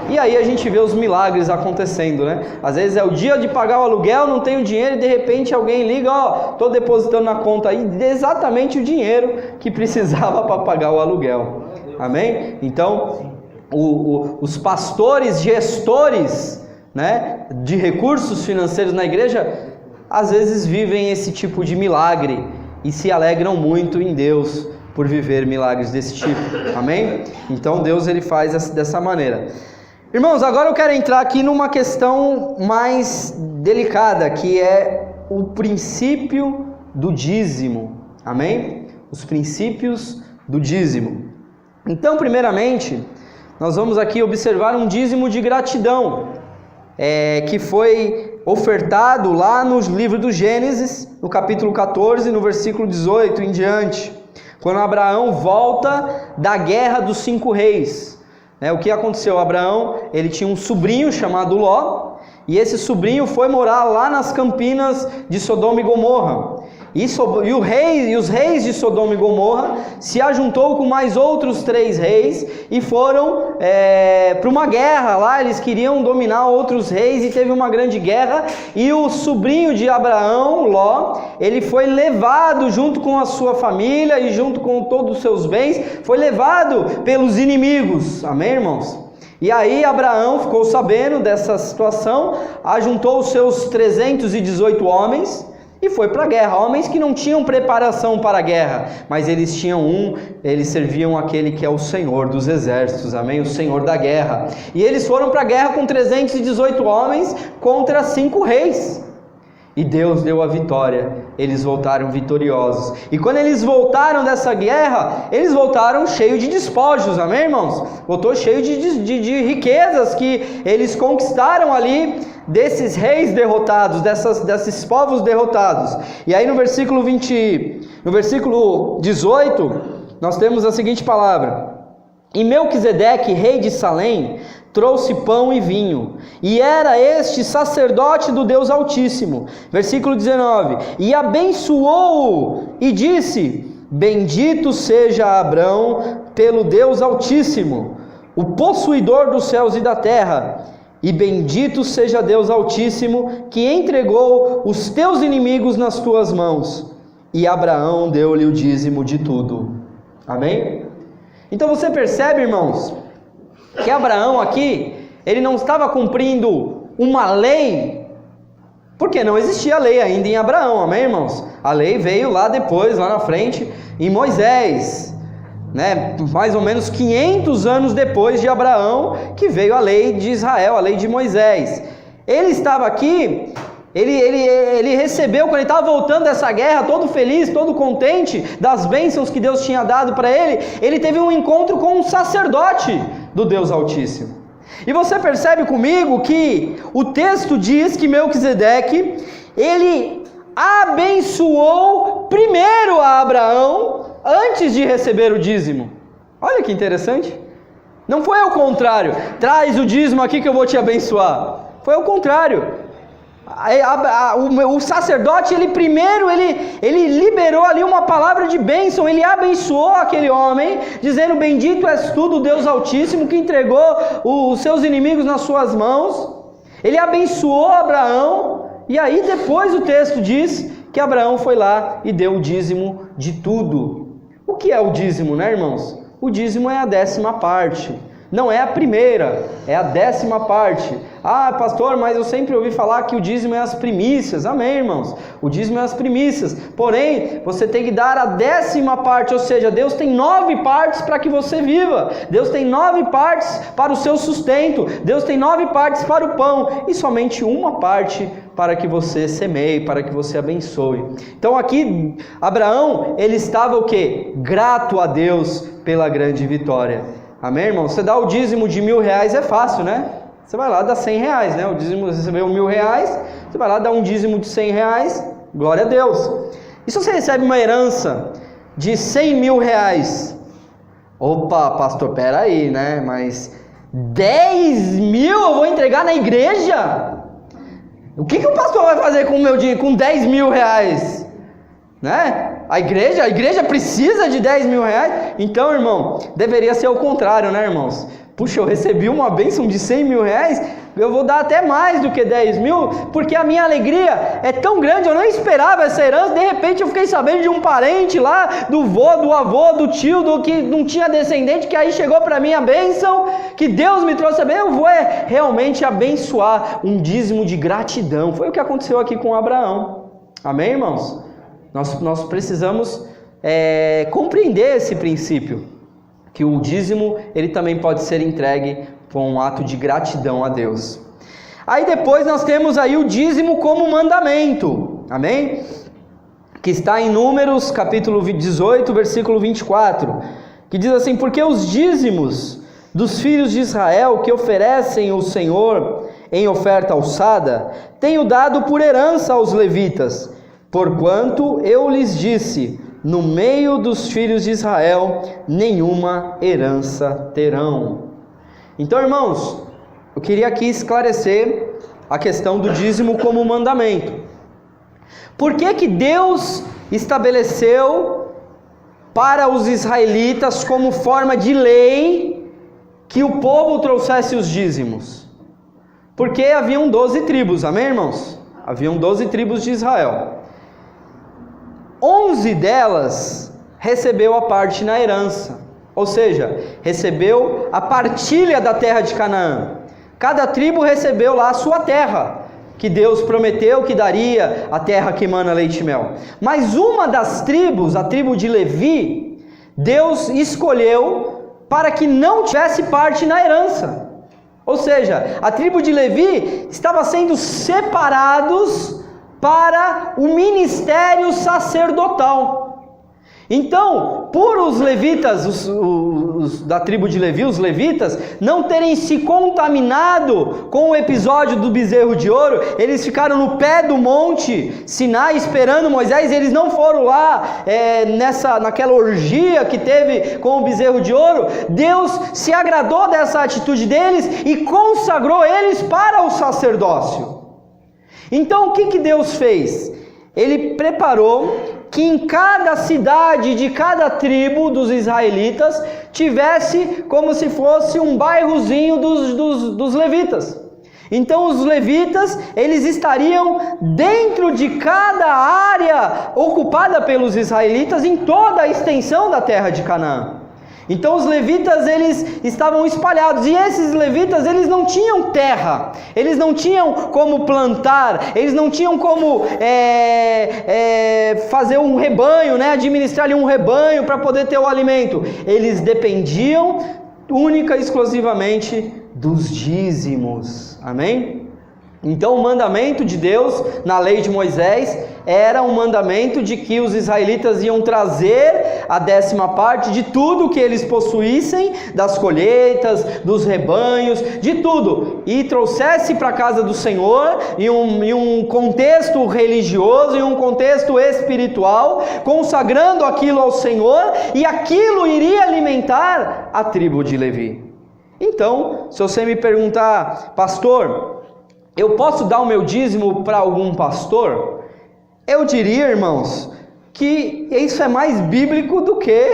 E aí a gente vê os milagres acontecendo, né? Às vezes é o dia de pagar o aluguel, não tenho dinheiro e de repente alguém liga, ó, estou depositando na conta aí exatamente o dinheiro que precisava para pagar o aluguel. Amém? Então, os pastores, gestores, né, de recursos financeiros na igreja, às vezes vivem esse tipo de milagre e se alegram muito em Deus por viver milagres desse tipo. Amém? Então Deus ele faz dessa maneira. Irmãos, agora eu quero entrar aqui numa questão mais delicada, que é o princípio do dízimo. Amém? Os princípios do dízimo. Então, primeiramente, nós vamos aqui observar um dízimo de gratidão, que foi ofertado lá no livro do Gênesis, no capítulo 14, no versículo 18 em diante, quando Abraão volta da guerra dos 5 reis. O que aconteceu? Abraão, ele tinha um sobrinho chamado Ló, e esse sobrinho foi morar lá nas campinas de Sodoma e Gomorra. E os reis de Sodoma e Gomorra se ajuntou com mais outros 3 reis e foram para uma guerra lá. Eles queriam dominar outros reis e teve uma grande guerra, e o sobrinho de Abraão, Ló, ele foi levado junto com a sua família e junto com todos os seus bens, foi levado pelos inimigos. Amém, irmãos? E aí Abraão ficou sabendo dessa situação, ajuntou os seus 318 homens e foi para a guerra. Homens que não tinham preparação para a guerra, mas eles serviam aquele que é o Senhor dos exércitos, amém? O Senhor da guerra. E eles foram para a guerra com 318 homens contra 5 reis. E Deus deu a vitória, eles voltaram vitoriosos. E quando eles voltaram dessa guerra, eles voltaram cheios de despojos, amém, irmãos? Voltou cheio de riquezas que eles conquistaram ali desses reis derrotados, desses povos derrotados. E aí no versículo 18, nós temos a seguinte palavra: E Melquisedeque, rei de Salém, trouxe pão e vinho, e era este sacerdote do Deus Altíssimo. Versículo 19: E abençoou-o e disse: Bendito seja Abrão pelo Deus Altíssimo, o possuidor dos céus e da terra, e bendito seja Deus Altíssimo, que entregou os teus inimigos nas tuas mãos. E Abraão deu-lhe o dízimo de tudo. Amém? Então você percebe, irmãos, que Abraão aqui, ele não estava cumprindo uma lei, porque não existia lei ainda em Abraão, amém, irmãos? A lei veio lá depois, lá na frente, em Moisés, né? Mais ou menos 500 anos depois de Abraão, que veio a lei de Israel, a lei de Moisés. Ele estava aqui, ele recebeu, quando ele estava voltando dessa guerra, todo feliz, todo contente, das bênçãos que Deus tinha dado para ele teve um encontro com um sacerdote do Deus Altíssimo. E você percebe comigo que o texto diz que Melquisedeque, ele abençoou primeiro a Abraão, antes de receber o dízimo. Olha que interessante. Não foi ao contrário: traz o dízimo aqui que eu vou te abençoar. Foi ao contrário. O sacerdote, ele primeiro, ele liberou ali uma palavra de bênção. Ele abençoou aquele homem, dizendo: Bendito és tu do Deus Altíssimo, que entregou os seus inimigos nas suas mãos. Ele abençoou Abraão. E aí depois o texto diz que Abraão foi lá e deu o dízimo de tudo. O que é o dízimo, né, irmãos? O dízimo é a 10ª parte. Não é a primeira, é a 10ª parte. Ah, pastor, mas eu sempre ouvi falar que o dízimo é as primícias. Amém, irmãos? O dízimo é as primícias. Porém, você tem que dar a 10ª parte, ou seja, Deus tem 9 partes para que você viva. Deus tem 9 partes para o seu sustento. Deus tem 9 partes para o pão. E somente uma parte para que você semeie, para que você abençoe. Então aqui, Abraão, ele estava o quê? Grato a Deus pela grande vitória. Amém, irmão? Você dá o dízimo de R$1.000 é fácil, né? Você vai lá, dá R$100, né? O dízimo, você recebeu R$1.000, você vai lá, dá um dízimo de R$100, glória a Deus. E se você recebe uma herança de R$100.000? Opa, pastor, peraí, né? Mas 10 mil eu vou entregar na igreja? O que o pastor vai fazer com o meu dinheiro, com R$10.000? né? A igreja precisa de 10 mil reais? Então, irmão, deveria ser o contrário, né, irmãos? Puxa, eu recebi uma bênção de 100 mil reais, eu vou dar até mais do que 10 mil, porque a minha alegria é tão grande, eu não esperava essa herança, de repente eu fiquei sabendo de um parente lá, do vô, do avô, do tio, do que não tinha descendente, que aí chegou para mim a bênção, que Deus me trouxe a bênção, eu vou realmente abençoar, um dízimo de gratidão. Foi o que aconteceu aqui com Abraão. Amém, irmãos? Nós precisamos compreender esse princípio, que o dízimo ele também pode ser entregue com um ato de gratidão a Deus. Aí depois nós temos aí o dízimo como mandamento, amém? Que está em Números capítulo 18, versículo 24, que diz assim: porque os dízimos dos filhos de Israel que oferecem ao Senhor em oferta alçada, tenho dado por herança aos levitas, porquanto eu lhes disse: no meio dos filhos de Israel nenhuma herança terão. Então, irmãos, eu queria aqui esclarecer a questão do dízimo como mandamento. Por que Deus estabeleceu para os israelitas como forma de lei que o povo trouxesse os dízimos? Porque haviam 12 tribos, amém, irmãos? Haviam 12 tribos de Israel. 11 delas recebeu a parte na herança, ou seja, recebeu a partilha da terra de Canaã. Cada tribo recebeu lá a sua terra, que Deus prometeu que daria a terra que emana leite e mel. Mas uma das tribos, a tribo de Levi, Deus escolheu para que não tivesse parte na herança. Ou seja, a tribo de Levi estava sendo separados para o ministério sacerdotal. Então, por os levitas, os da tribo de Levi, os levitas, não terem se contaminado com o episódio do bezerro de ouro, eles ficaram no pé do monte Sinai esperando Moisés, eles não foram lá naquela orgia que teve com o bezerro de ouro. Deus se agradou dessa atitude deles e consagrou eles para o sacerdócio. Então o que Deus fez? Ele preparou que em cada cidade de cada tribo dos israelitas tivesse como se fosse um bairrozinho dos levitas. Então os levitas, eles estariam dentro de cada área ocupada pelos israelitas em toda a extensão da terra de Canaã. Então os levitas, eles estavam espalhados, e esses levitas, eles não tinham terra, eles não tinham como plantar, eles não tinham como fazer um rebanho, né? Administrar ali um rebanho para poder ter o alimento. Eles dependiam única e exclusivamente dos dízimos, amém? Então o mandamento de Deus na lei de Moisés era um mandamento de que os israelitas iam trazer a 10ª parte de tudo que eles possuíssem, das colheitas, dos rebanhos, de tudo, e trouxesse para a casa do Senhor em um contexto religioso, em um contexto espiritual, consagrando aquilo ao Senhor, e aquilo iria alimentar a tribo de Levi. Então, se você me perguntar: pastor, eu posso dar o meu dízimo para algum pastor? Eu diria, irmãos, que isso é mais bíblico do que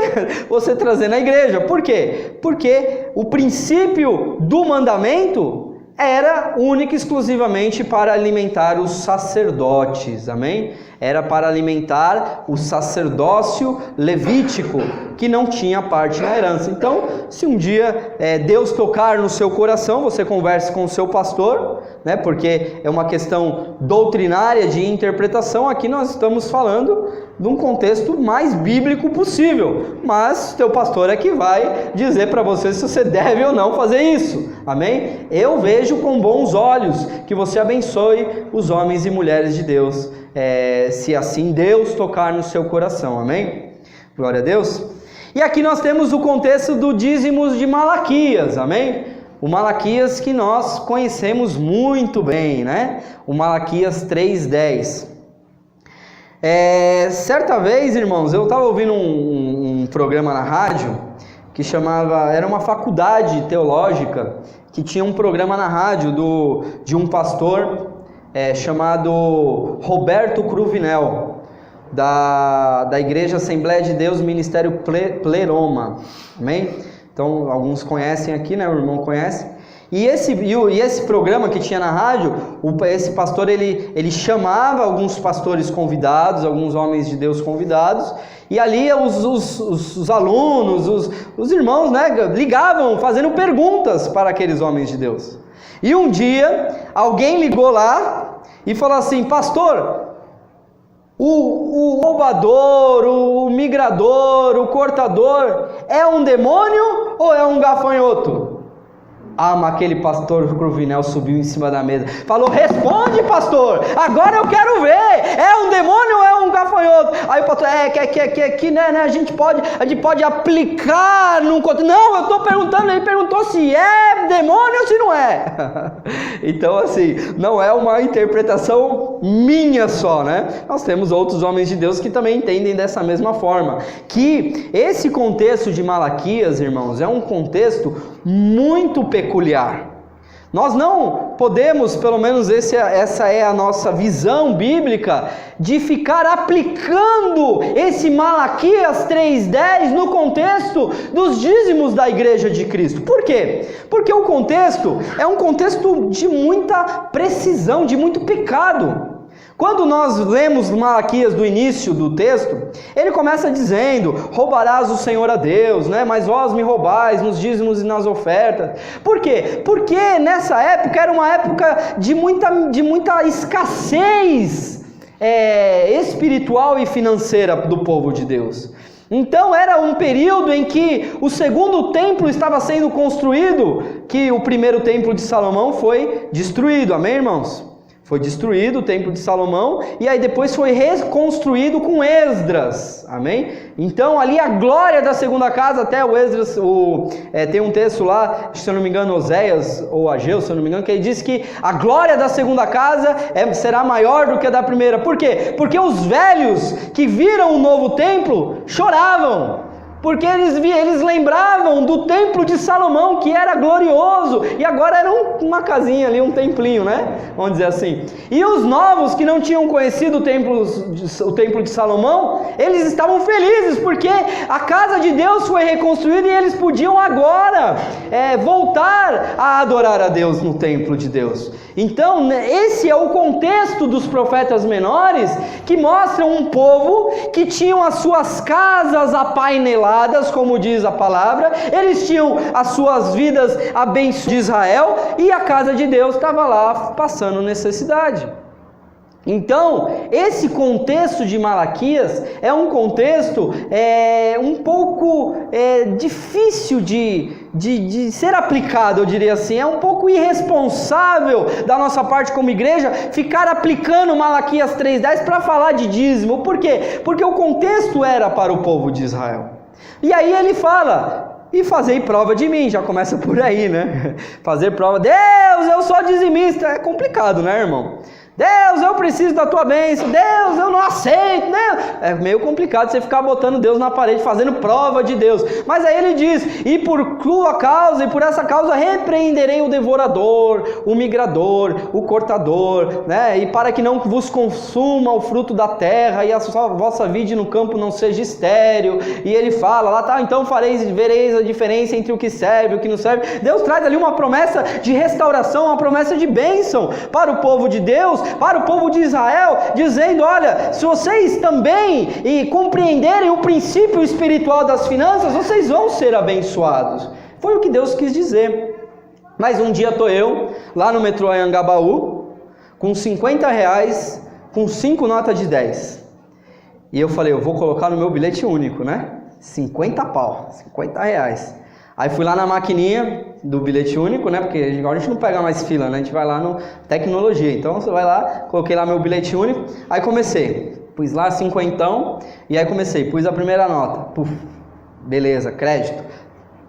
você trazer na igreja. Por quê? Porque o princípio do mandamento era único e exclusivamente para alimentar os sacerdotes, amém? Era para alimentar o sacerdócio levítico, que não tinha parte na herança. Então, se um dia Deus tocar no seu coração, você converse com o seu pastor, né? Porque é uma questão doutrinária de interpretação. Aqui nós estamos falando de um contexto mais bíblico possível, mas teu pastor é que vai dizer para você se você deve ou não fazer isso, amém? Eu vejo com bons olhos que você abençoe os homens e mulheres de Deus, se assim Deus tocar no seu coração, amém? Glória a Deus. E aqui nós temos o contexto do dízimos de Malaquias, amém? O Malaquias que nós conhecemos muito bem, né? O Malaquias 3:10. Certa vez, irmãos, eu estava ouvindo um programa na rádio que era uma faculdade teológica que tinha um programa na rádio de um pastor chamado Roberto Cruvinel. da Igreja Assembleia de Deus, Ministério Pleroma, amém? Então, alguns conhecem aqui, né? O irmão conhece. E esse programa que tinha na rádio, esse pastor, ele chamava alguns pastores convidados, alguns homens de Deus convidados, e ali os alunos, os irmãos, né, ligavam fazendo perguntas para aqueles homens de Deus. E um dia, alguém ligou lá e falou assim: pastor, o roubador, o migrador, o cortador, é um demônio ou é um gafanhoto? Mas aquele pastor Cruvinel subiu em cima da mesa, falou: responde, pastor, agora eu quero ver, é um demônio ou é um gafanhoto? Aí o pastor: que né, a gente pode aplicar num... Não, eu estou perguntando, ele perguntou se é demônio ou se não é. Então, assim, não é uma interpretação minha só, né? Nós temos outros homens de Deus que também entendem dessa mesma forma, que esse contexto de Malaquias, irmãos, é um contexto muito peculiar. Nós não podemos, pelo menos essa é a nossa visão bíblica, de ficar aplicando esse Malaquias 3:10 no contexto dos dízimos da Igreja de Cristo. Por quê? Porque o contexto é um contexto de muita precisão, de muito pecado. Quando nós lemos Malaquias do início do texto, ele começa dizendo: roubarás o Senhor a Deus, né? Mas vós me roubais nos dízimos e nas ofertas. Por quê? Porque nessa época era uma época de muita escassez espiritual e financeira do povo de Deus. Então era um período em que o segundo templo estava sendo construído, que o primeiro templo de Salomão foi destruído, amém, irmãos? Foi destruído o templo de Salomão, e aí depois foi reconstruído com Esdras, amém? Então ali a glória da segunda casa, até o Esdras, tem um texto lá, se eu não me engano, Oséias ou Ageu, se eu não me engano, que ele diz que a glória da segunda casa será maior do que a da primeira. Por quê? Porque os velhos que viram o novo templo choravam, porque eles lembravam do templo de Salomão, que era glorioso, e agora era uma casinha ali, um templinho, né? Vamos dizer assim. E os novos que não tinham conhecido o templo de Salomão, eles estavam felizes, porque a casa de Deus foi reconstruída e eles podiam agora voltar a adorar a Deus no templo de Deus. Então, esse é o contexto dos profetas menores, que mostram um povo que tinham as suas casas apaineladas, como diz a palavra, eles tinham as suas vidas abençoadas de Israel, e a casa de Deus estava lá passando necessidade. Então, esse contexto de Malaquias é um contexto um pouco difícil de ser aplicado, eu diria assim. É um pouco irresponsável da nossa parte como igreja ficar aplicando Malaquias 3:10 para falar de dízimo. Por quê? Porque o contexto era para o povo de Israel. E aí ele fala: e fazei prova de mim. Já começa por aí, né? Fazer prova. Deus, eu sou dizimista. É complicado, né, irmão? Deus, eu preciso da tua bênção. Deus, eu não aceito, né? É meio complicado você ficar botando Deus na parede, fazendo prova de Deus. Mas aí ele diz: e por tua causa, e por essa causa repreenderei o devorador, o migrador, o cortador, né? E para que não vos consuma o fruto da terra, e a vossa vide no campo não seja estéril. E ele fala lá, tá, então vereis a diferença entre o que serve e o que não serve. Deus traz ali uma promessa de restauração, uma promessa de bênção para o povo de Deus, para o povo de Israel, dizendo: olha, se vocês também compreenderem o princípio espiritual das finanças, vocês vão ser abençoados. Foi o que Deus quis dizer. Mas um dia estou eu, lá no metrô Anhangabaú, com R$50, com 5 notas de 10. E eu falei: eu vou colocar no meu bilhete único, né? 50 pau, R$50. Aí fui lá na maquininha do bilhete único, né? Porque agora a gente não pega mais fila, né? A gente vai lá no tecnologia. Então você vai lá, coloquei lá meu bilhete único, aí comecei. Pus lá 50, e aí comecei. Pus a primeira nota, puf, beleza, crédito.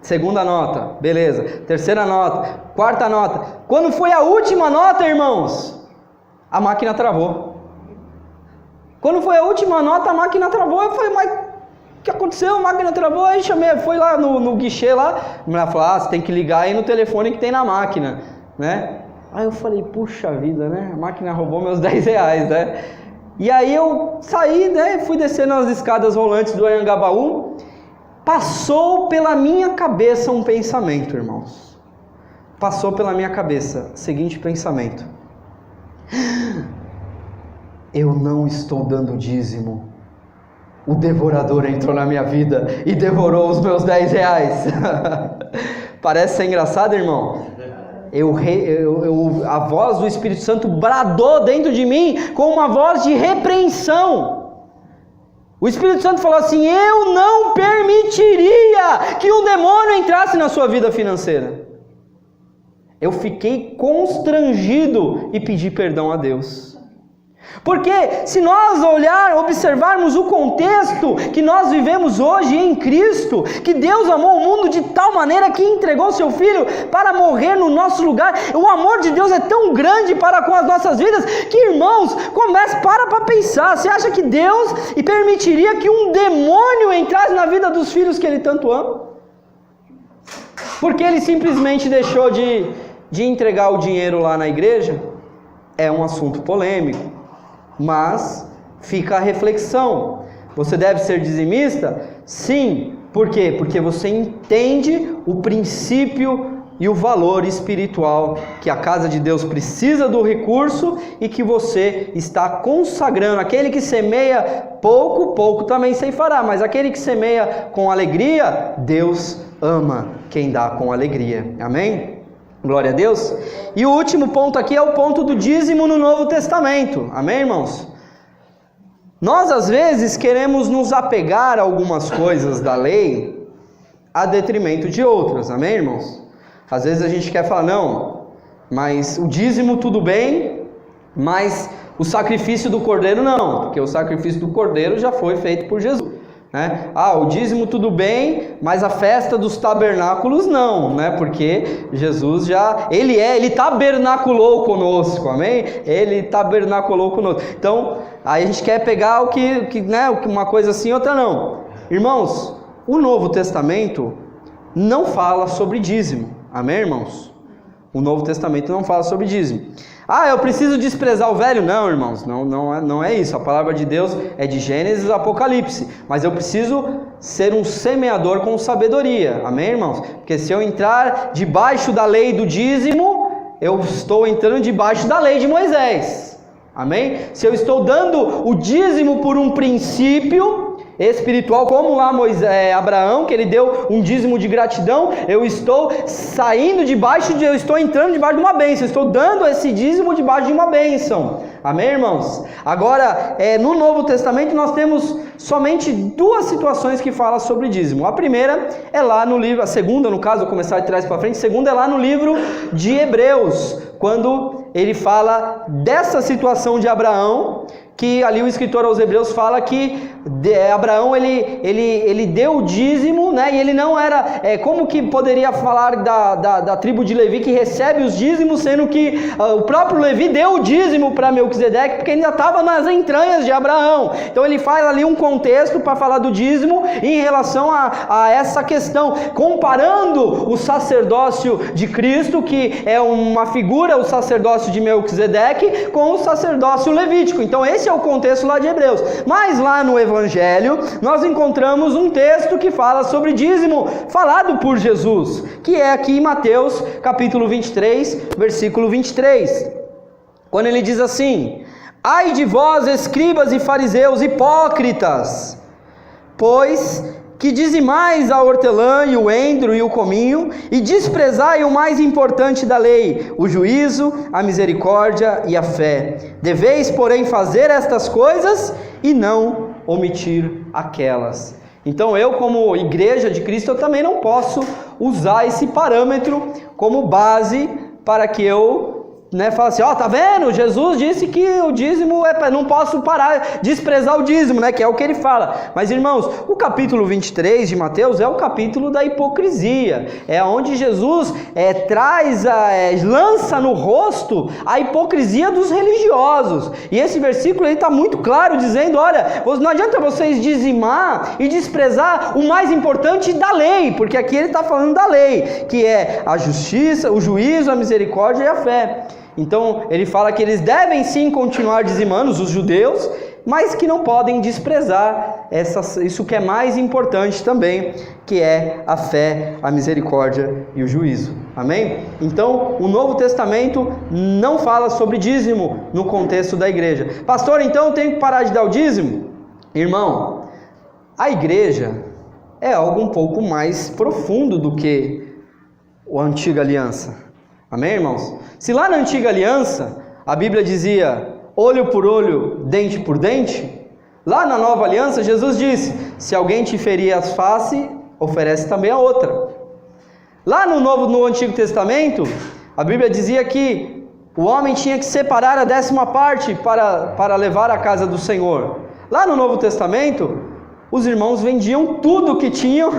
Segunda nota, beleza. Terceira nota, quarta nota. Quando foi a última nota, irmãos, a máquina travou. Quando foi a última nota, a máquina travou. Eu falei: mas o que aconteceu? A máquina travou. Aí fui lá no guichê lá, a mulher falou: você tem que ligar aí no telefone que tem na máquina, né? Aí eu falei: puxa vida, né? A máquina roubou meus R$10, né? E aí eu saí, né, fui descendo as escadas rolantes do Anhangabaú, passou pela minha cabeça um pensamento, irmãos. Passou pela minha cabeça o seguinte pensamento: eu não estou dando dízimo. O devorador entrou na minha vida e devorou os meus 10 reais. Parece ser engraçado, irmão? A voz do Espírito Santo bradou dentro de mim com uma voz de repreensão. O Espírito Santo falou assim: eu não permitiria que um demônio entrasse na sua vida financeira. Eu fiquei constrangido e pedi perdão a Deus. Porque se nós observarmos o contexto que nós vivemos hoje em Cristo, que Deus amou o mundo de tal maneira que entregou seu Filho para morrer no nosso lugar, o amor de Deus é tão grande para com as nossas vidas, que, irmãos, para pensar, você acha que Deus permitiria que um demônio entrasse na vida dos filhos que Ele tanto ama? Porque Ele simplesmente deixou de entregar o dinheiro lá na igreja? É um assunto polêmico. Mas fica a reflexão: você deve ser dizimista? Sim. Por quê? Porque você entende o princípio e o valor espiritual, que a casa de Deus precisa do recurso e que você está consagrando. Aquele que semeia pouco, pouco também ceifará, mas aquele que semeia com alegria, Deus ama quem dá com alegria. Amém? Glória a Deus. E o último ponto aqui é o ponto do dízimo no Novo Testamento. Amém, irmãos? Nós às vezes queremos nos apegar a algumas coisas da lei a detrimento de outras. Amém, irmãos? Às vezes a gente quer falar: não, mas o dízimo tudo bem, mas o sacrifício do cordeiro não, porque o sacrifício do cordeiro já foi feito por Jesus. O dízimo tudo bem, mas a festa dos tabernáculos não, né? Porque Jesus Ele tabernaculou conosco, amém? Ele tabernaculou conosco. Então, aí a gente quer pegar o que né? Uma coisa assim, outra não. Irmãos, o Novo Testamento não fala sobre dízimo, amém, irmãos? O Novo Testamento não fala sobre dízimo. Eu preciso desprezar o velho? Não, irmãos, não é isso. A palavra de Deus é de Gênesis a Apocalipse. Mas eu preciso ser um semeador com sabedoria. Amém, irmãos? Porque se eu entrar debaixo da lei do dízimo, eu estou entrando debaixo da lei de Moisés. Amém? Se eu estou dando o dízimo por um princípio espiritual, como lá Abraão, que ele deu um dízimo de gratidão, eu estou eu estou entrando debaixo de uma bênção, eu estou dando esse dízimo debaixo de uma bênção. Amém, irmãos? Agora, no Novo Testamento nós temos somente duas situações que falam sobre dízimo. A primeira é lá no livro, a segunda, no caso, vou começar de trás para frente, a segunda é lá no livro de Hebreus, quando ele fala dessa situação de Abraão, que ali o escritor aos Hebreus fala que Abraão ele deu o dízimo, né? E ele não era, como que poderia falar da tribo de Levi que recebe os dízimos, sendo que o próprio Levi deu o dízimo para Melquisedeque, porque ainda estava nas entranhas de Abraão. Então ele faz ali um contexto para falar do dízimo em relação a essa questão, comparando o sacerdócio de Cristo, que é uma figura, o sacerdócio de Melquisedeque, com o sacerdócio levítico. Então esse é o contexto lá de Hebreus. Mas lá no Evangelho nós encontramos um texto que fala sobre dízimo, falado por Jesus, que é aqui em Mateus capítulo 23, versículo 23, quando ele diz assim: ai de vós, escribas e fariseus hipócritas, pois que dizimais a hortelã e o endro e o cominho, e desprezai o mais importante da lei, o juízo, a misericórdia e a fé. Deveis, porém, fazer estas coisas e não omitir aquelas. Então eu, como igreja de Cristo, eu também não posso usar esse parâmetro como base para que eu fala assim: tá vendo? Jesus disse que o dízimo não posso parar, desprezar o dízimo, que é o que ele fala. Mas, irmãos, o capítulo 23 de Mateus é o capítulo da hipocrisia, é onde Jesus lança no rosto a hipocrisia dos religiosos. E esse versículo está muito claro, dizendo: olha, não adianta vocês dizimar e desprezar o mais importante da lei, porque aqui ele está falando da lei, que é a justiça, o juízo, a misericórdia e a fé. Então ele fala que eles devem sim continuar dizimando, os judeus, mas que não podem desprezar isso que é mais importante também, que é a fé, a misericórdia e o juízo. Amém? Então, o Novo Testamento não fala sobre dízimo no contexto da igreja. Pastor, então eu tenho que parar de dar o dízimo? Irmão, a igreja é algo um pouco mais profundo do que a antiga aliança. Amém, irmãos? Se lá na antiga aliança a Bíblia dizia olho por olho, dente por dente, lá na nova aliança Jesus disse: se alguém te ferir a face, oferece também a outra. Lá no Antigo Testamento, a Bíblia dizia que o homem tinha que separar a 10ª parte para levar à casa do Senhor. Lá no Novo Testamento, os irmãos vendiam tudo que tinham,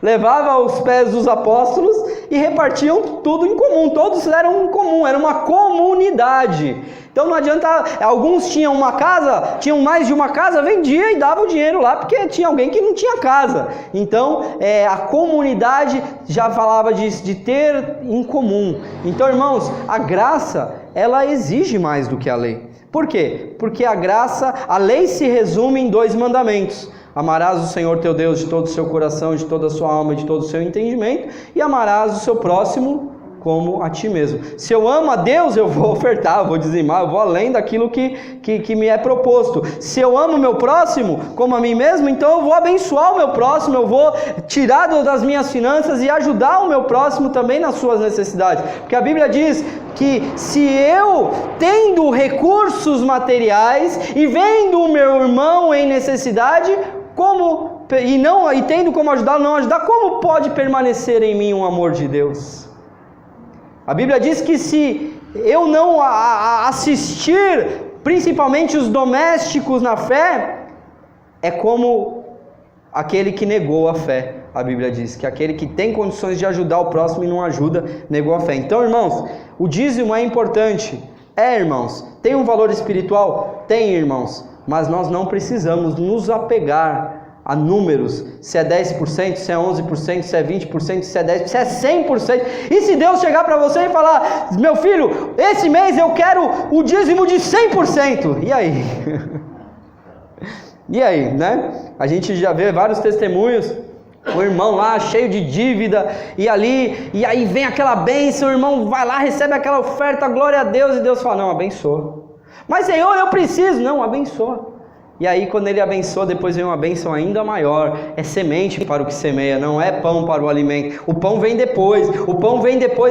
levavam aos pés dos apóstolos e repartiam tudo em comum. Todos eram em comum, era uma comunidade. Então não adianta, alguns tinham uma casa, tinham mais de uma casa, vendia e dava o dinheiro lá, porque tinha alguém que não tinha casa. Então a comunidade já falava de ter em comum. Então, irmãos, a graça, ela exige mais do que a lei. Por quê? Porque a lei se resume em 2 mandamentos. Amarás o Senhor teu Deus de todo o seu coração, de toda a sua alma, de todo o seu entendimento, e amarás o seu próximo como a ti mesmo. Se eu amo a Deus, eu vou ofertar, eu vou dizimar, eu vou além daquilo que me é proposto. Se eu amo o meu próximo como a mim mesmo, então eu vou abençoar o meu próximo, eu vou tirar das minhas finanças e ajudar o meu próximo também nas suas necessidades. Porque a Bíblia diz que se eu, tendo recursos materiais e vendo o meu irmão em necessidade, e tendo como ajudá-lo, não ajudar, como pode permanecer em mim o amor de Deus? A Bíblia diz que se eu não assistir, principalmente os domésticos na fé, é como aquele que negou a fé. A Bíblia diz que aquele que tem condições de ajudar o próximo e não ajuda, negou a fé. Então, irmãos, o dízimo é importante. Irmãos, tem um valor espiritual? Tem, irmãos. Mas nós não precisamos nos apegar a números, se é 10%, se é 11%, se é 20%, se é 10%, se é 100%. E se Deus chegar para você e falar: meu filho, esse mês eu quero o dízimo de 100%. E aí? E aí, né? A gente já vê vários testemunhos, o irmão lá cheio de dívida, e aí vem aquela bênção, o irmão vai lá, recebe aquela oferta, glória a Deus, e Deus fala: não, abençoa. Mas Senhor, eu preciso. Não, abençoa. E aí quando ele abençoa, depois vem uma bênção ainda maior. É semente para o que semeia, não é pão para o alimento. O pão vem depois,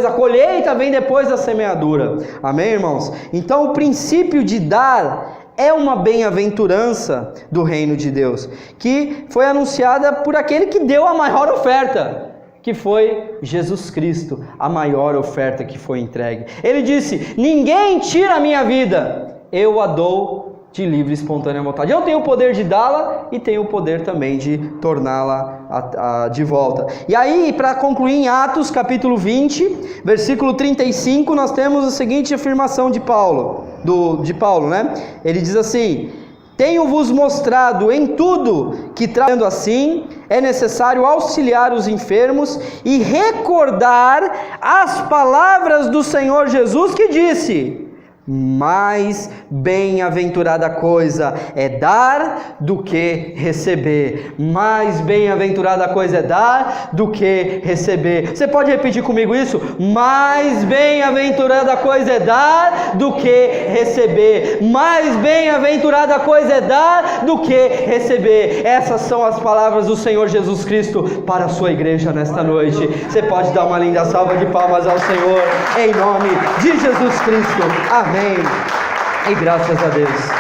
a colheita vem depois da semeadura. Amém, irmãos? Então o princípio de dar é uma bem-aventurança do reino de Deus, que foi anunciada por aquele que deu a maior oferta, que foi Jesus Cristo, a maior oferta que foi entregue. Ele disse: ninguém tira a minha vida, eu a dou de livre e espontânea vontade. Eu tenho o poder de dá-la e tenho o poder também de torná-la de volta. E aí, para concluir, em Atos capítulo 20, versículo 35, nós temos a seguinte afirmação de Paulo, né? Ele diz assim: tenho-vos mostrado em tudo que, trabalhando assim, é necessário auxiliar os enfermos e recordar as palavras do Senhor Jesus, que disse: mais bem-aventurada coisa é dar do que receber. Mais bem-aventurada coisa é dar do que receber. Você pode repetir comigo isso? Mais bem-aventurada coisa é dar do que receber. Mais bem-aventurada coisa é dar do que receber. Essas são as palavras do Senhor Jesus Cristo para a sua igreja nesta noite. Você pode dar uma linda salva de palmas ao Senhor, em nome de Jesus Cristo. Amém. E graças a Deus.